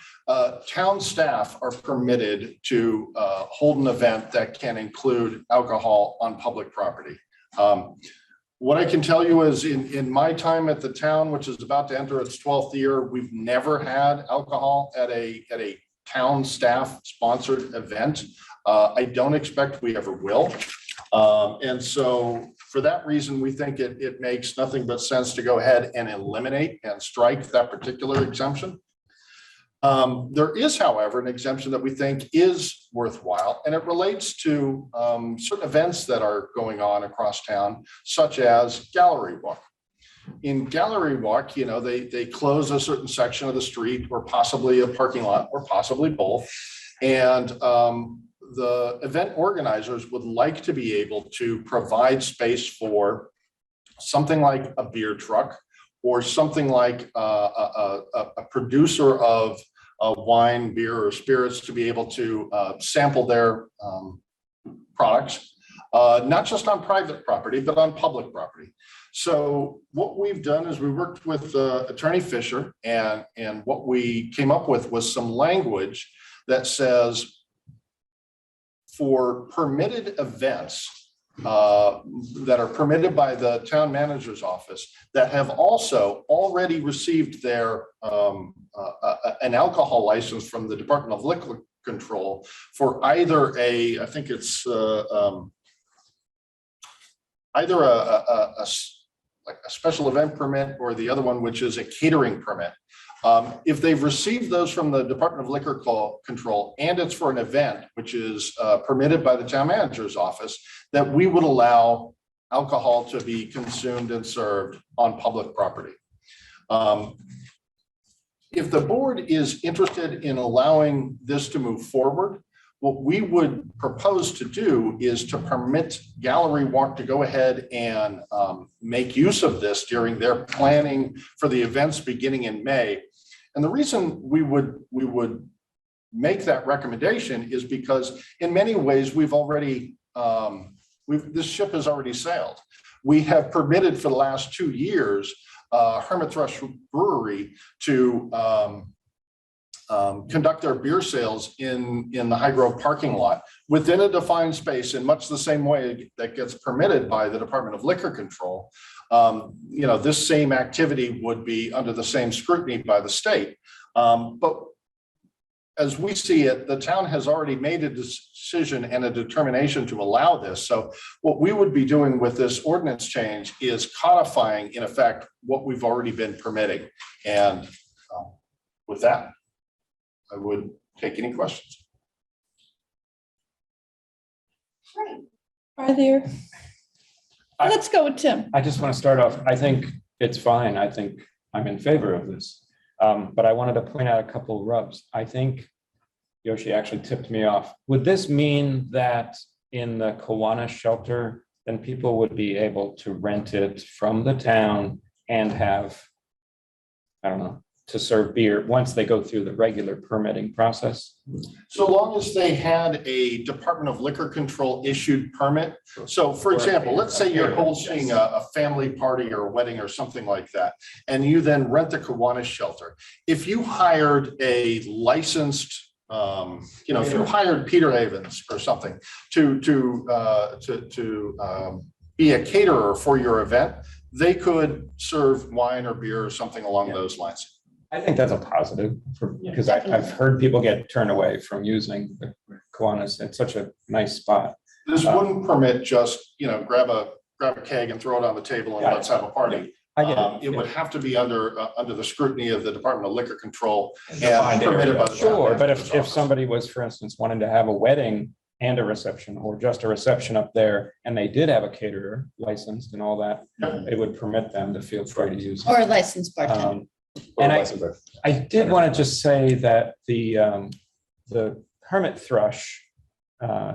Town staff are permitted to hold an event that can include alcohol on public property. What I can tell you is in my time at the town, which is about to enter its 12th year, we've never had alcohol at a town staff sponsored event. I don't expect we ever will. And so for that reason, we think it makes nothing but sense to go ahead and eliminate and strike that particular exemption. There is, however, an exemption that we think is worthwhile, and it relates to certain events that are going on across town, such as Gallery Walk. In Gallery Walk, you know, they close a certain section of the street or possibly a parking lot or possibly both. And the event organizers would like to be able to provide space for something like a beer truck or something like a producer of wine, beer, or spirits to be able to sample their products, not just on private property, but on public property. So what we've done is we worked with Attorney Fisher, and what we came up with was some language that says for permitted events that are permitted by the town manager's office that have also already received their an alcohol license from the Department of Liquor Control for either I think it's either like a special event permit or the other one, which is a catering permit. If they've received those from the Department of Liquor Control and it's for an event, which is permitted by the town manager's office, that we would allow alcohol to be consumed and served on public property. If the board is interested in allowing this to move forward, what we would propose to do is to permit Gallery Walk to go ahead and make use of this during their planning for the events beginning in May. And the reason we would make that recommendation is because in many ways we've already, this ship has already sailed. We have permitted for the last 2 years Hermit Thrush Brewery to conduct their beer sales in the High Grove parking lot within a defined space in much the same way that gets permitted by the Department of Liquor Control. You know, this same activity would be under the same scrutiny by the state. But as we see it, the town has already made a decision and a determination to allow this. So what we would be doing with this ordinance change is codifying, in effect, what we've already been permitting. And with that, I would take any questions. Are there? Let's go with Tim. I just want to start off, I think it's fine. I think I'm in favor of this. But I wanted to point out a couple of rubs. I think Yoshi actually tipped me off. Would this mean that in the Kiwanis shelter, then people would be able to rent it from the town and have, I don't know, to serve beer once they go through the regular permitting process? So long as they had a Department of Liquor Control issued permit. So for example, let's say you're hosting a family party or a wedding or something like that, and you then rent the Kiwanis shelter. If you hired a licensed, you know, if you hired Peter Havens or something to be a caterer for your event, they could serve wine or beer or something along those lines. I think that's a positive because I've heard people get turned away from using the Kiwanis. It's such a nice spot. This wouldn't permit just, grab a keg and throw it on the table and Yeah. let's have a party. I get it. It would have to be under the scrutiny of the Department of Liquor Control and Defined permitted area. by the. town Sure, but manager's if office. somebody was, for instance, wanting to have a wedding and a reception or just a reception up there, and they did have a caterer licensed and all that, it would permit them to feel free to use. it. Or a licensed bartender. And I did want to just say that the hermit thrush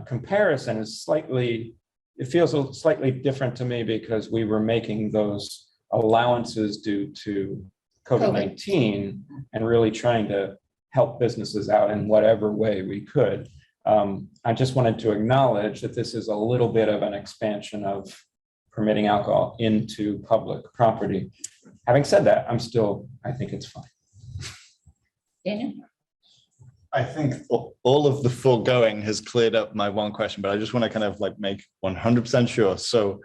comparison is it feels slightly different to me because we were making those allowances due to COVID-19 and really trying to help businesses out in whatever way we could. I just wanted to acknowledge that this is a little bit of an expansion of permitting alcohol into public property. Having said that, I think it's fine. Daniel? I think all of the foregoing has cleared up my one question, but I just want to kind of like make 100% sure. So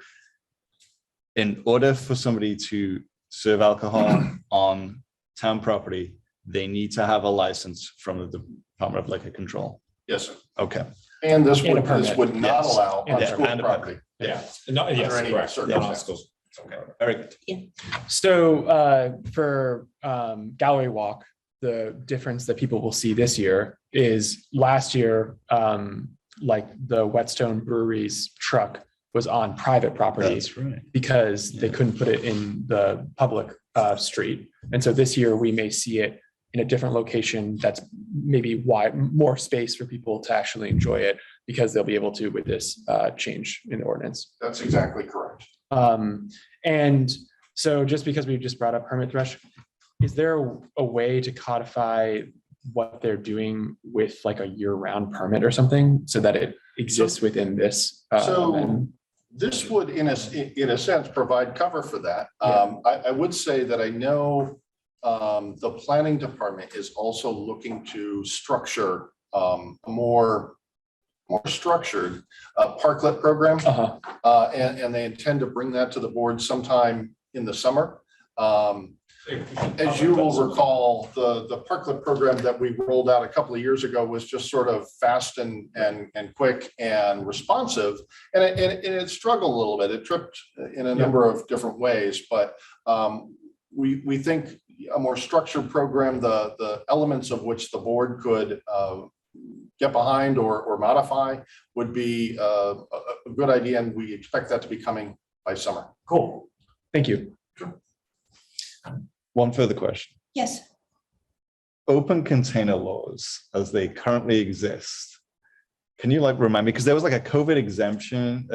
in order for somebody to serve alcohol on town property, they need to have a license from the Department of Liquor Control. Yes, sir. Okay. And this And a would permit. not Yes. allow on Yeah, school and a property. Yeah. No, yes, Under any correct. circumstance. Okay, very good. So for Gallery Walk, the difference that people will see this year is last year, like the Whetstone Brewery's truck was on private property That's right. because they couldn't put it in the public street. And so this year we may see it in a different location that's maybe more space for people to actually enjoy it because they'll be able to with this change in the ordinance. That's exactly correct. And so just because we just brought up hermit thrush, is there a way to codify what they're doing with like a year-round permit or something so that it exists within this? So this would, in a sense, provide cover for that. I would say that I know the planning department is also looking to structure a more structured parklet program. And they intend to bring that to the board sometime in the summer. As you will recall, the parklet program that we rolled out a couple of years ago was just sort of fast and quick and responsive. And it struggled a little bit. It tripped in a number of different ways, but we think a more structured program, the elements of which the board could get behind or modify would be a good idea. And we expect that to be coming by summer. Cool. Thank you. One further question. Yes. Open container laws as they currently exist. Can you like remind me? Because there was like a COVID exemption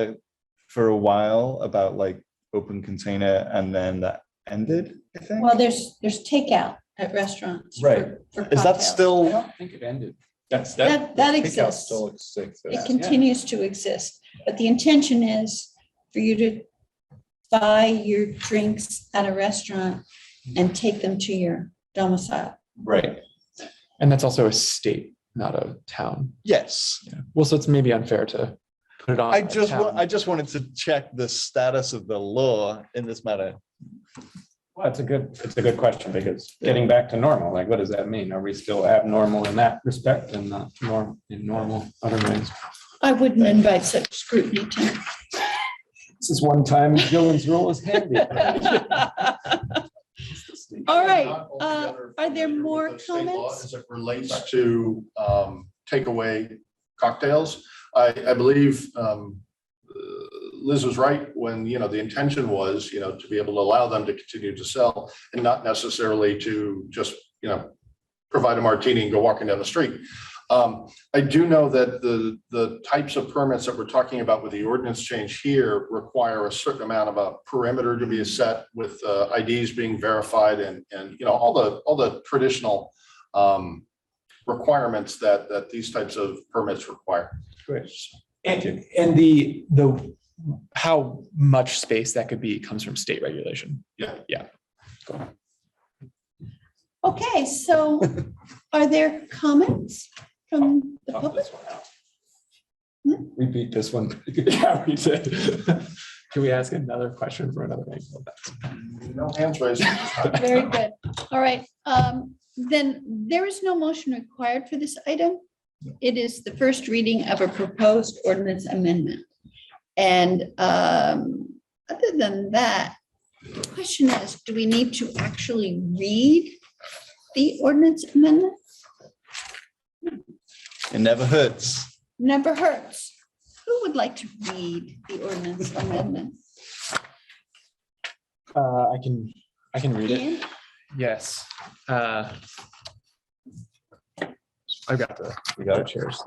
for a while about like open container and then that ended, I think. Well, there's takeout at restaurants. Right. for Is that cocktails. I still, don't think it ended. That exists. It continues to exist, but the intention is for you to buy your drinks at a restaurant and take them to your domicile. right? And that's also a state, not a town. Yes. Yeah. Well, so it's maybe unfair to put it on. I a just town. I just wanted to check the status of the law in this matter. Well, it's a good question because getting back to normal, like, what does that mean? Are we still abnormal in that respect and not normal other ways? I wouldn't invite such scrutiny, Tim. This is one time Gillen's rule is handy. All right, Not altogether are there familiar more with the state law comments? As it relates to takeaway cocktails? I believe Liz was right when, the intention was, to be able to allow them to continue to sell and not necessarily to just, provide a martini and go walking down the street. I do know that the types of permits that we're talking about with the ordinance change here require a certain amount of a perimeter to be set with IDs being verified and all the traditional requirements that these types of permits require. Great. And the how much space that could be comes from state regulation. Yeah. Cool. Okay, so are there comments from the public? We beat this one. Yeah, we did. Can we ask another question for another angle? No hands raised. Very good. All right, then there is no motion required for this item. It is the first reading of a proposed ordinance amendment. And other than that, the question is, do we need to actually read the ordinance amendment? It never hurts. Never hurts. Who would like to read the ordinance amendment? I can read it. Ian? Yes. I've got the chairs.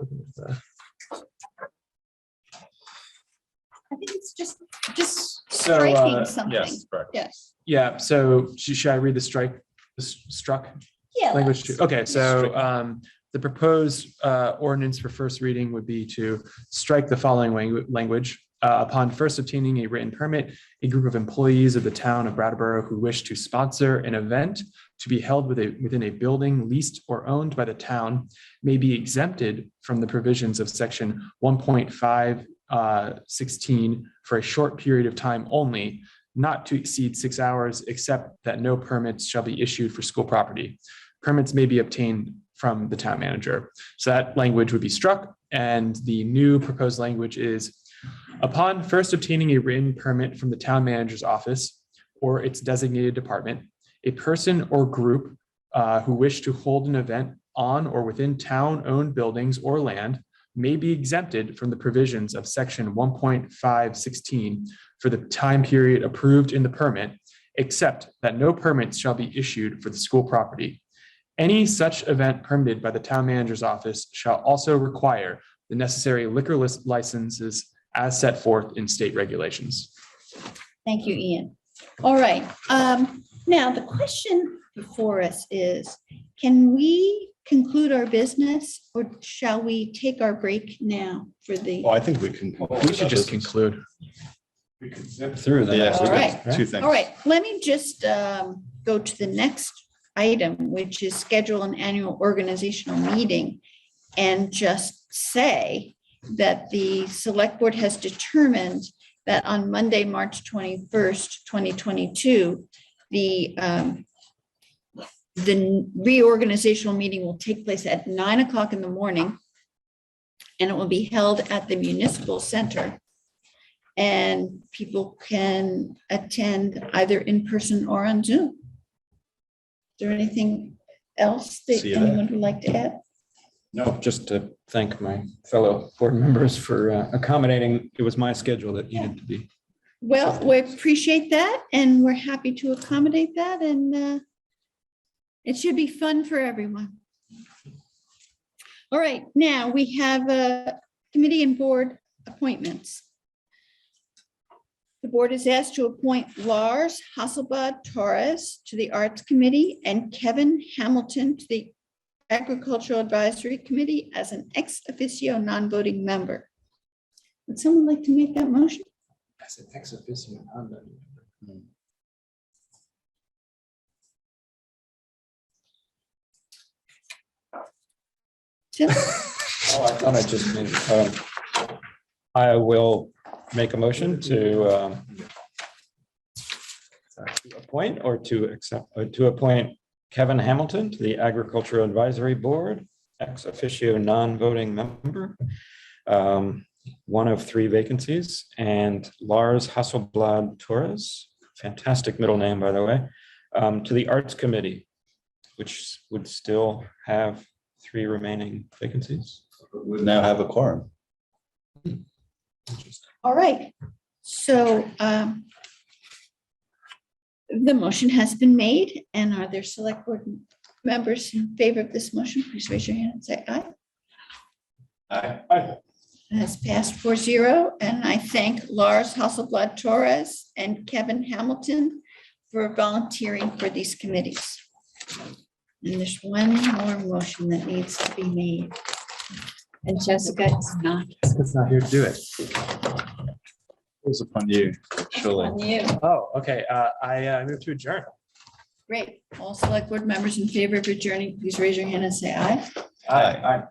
I think it's just So, striking something. Yes, correct. Yes. Yeah, so should I read the struck Yeah. language? let's- Okay, so the proposed ordinance for first reading would be to strike the following language. Upon first obtaining a written permit, a group of employees of the town of Brattleboro who wish to sponsor an event to be held within a building leased or owned by the town may be exempted from the provisions of section 1.516 for a short period of time only, not to exceed 6 hours, except that no permits shall be issued for school property. Permits may be obtained from the town manager. So that language would be struck, and the new proposed language is, upon first obtaining a written permit from the town manager's office or its designated department, a person or group who wish to hold an event on or within town-owned buildings or land may be exempted from the provisions of section 1.516 for the time period approved in the permit, except that no permits shall be issued for the school property. Any such event permitted by the town manager's office shall also require the necessary liquor licenses as set forth in state regulations. Thank you, Ian. All right, now the question before us is, can we conclude our business or shall we take our break now for the? Oh, I think we can. We should just conclude. We could zip through the Yeah, next. we All got right. two things. All right, let me just go to the next item, which is schedule an annual organizational meeting, and just say that the select board has determined that on Monday, March 21st, 2022, the reorganizational meeting will take place at 9 o'clock in the morning, and it will be held at the municipal center. And people can attend either in person or on Zoom. Is there anything else that See you there. anyone would like to add? No, just to thank my fellow board members for accommodating. It was my schedule that needed to be. Well, we appreciate that, and we're happy to accommodate that, and it should be fun for everyone. All right, now we have committee and board appointments. The board is asked to appoint Lars Hasselblad Torres to the Arts Committee and Kevin Hamilton to the Agricultural Advisory Committee as an ex officio non-voting member. Would someone like to make that motion? As an ex officio non-voting member. Tim? Oh, I thought I just made, I will make a motion to appoint or to accept, or to appoint Kevin Hamilton to the Agricultural Advisory Board, ex officio non-voting member. One of 3 vacancies, and Lars Hasselblad Torres, fantastic middle name, by the way, to the Arts Committee, which would still have 3 remaining vacancies. We now have a quorum. All right, so the motion has been made, and are there select board members in favor of this motion? Please raise your hand and say aye. Aye. It has passed 4-0, and I thank Lars Hasselblad Torres and Kevin Hamilton for volunteering for these committees. And there's one more motion that needs to be made. And Jessica is not It's not here to do it. It's upon you, surely. on you. Oh, okay. I move to adjourn. Great. All select board members in favor of adjourning, please raise your hand and say aye. Aye.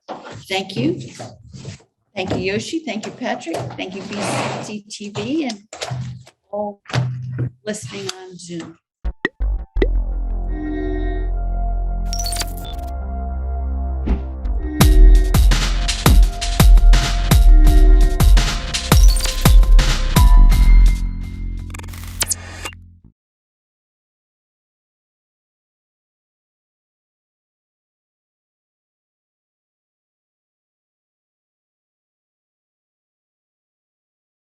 Thank you. Thank you, Yoshi. Thank you, Patrick. Thank you, BCTV, and all listening on Zoom.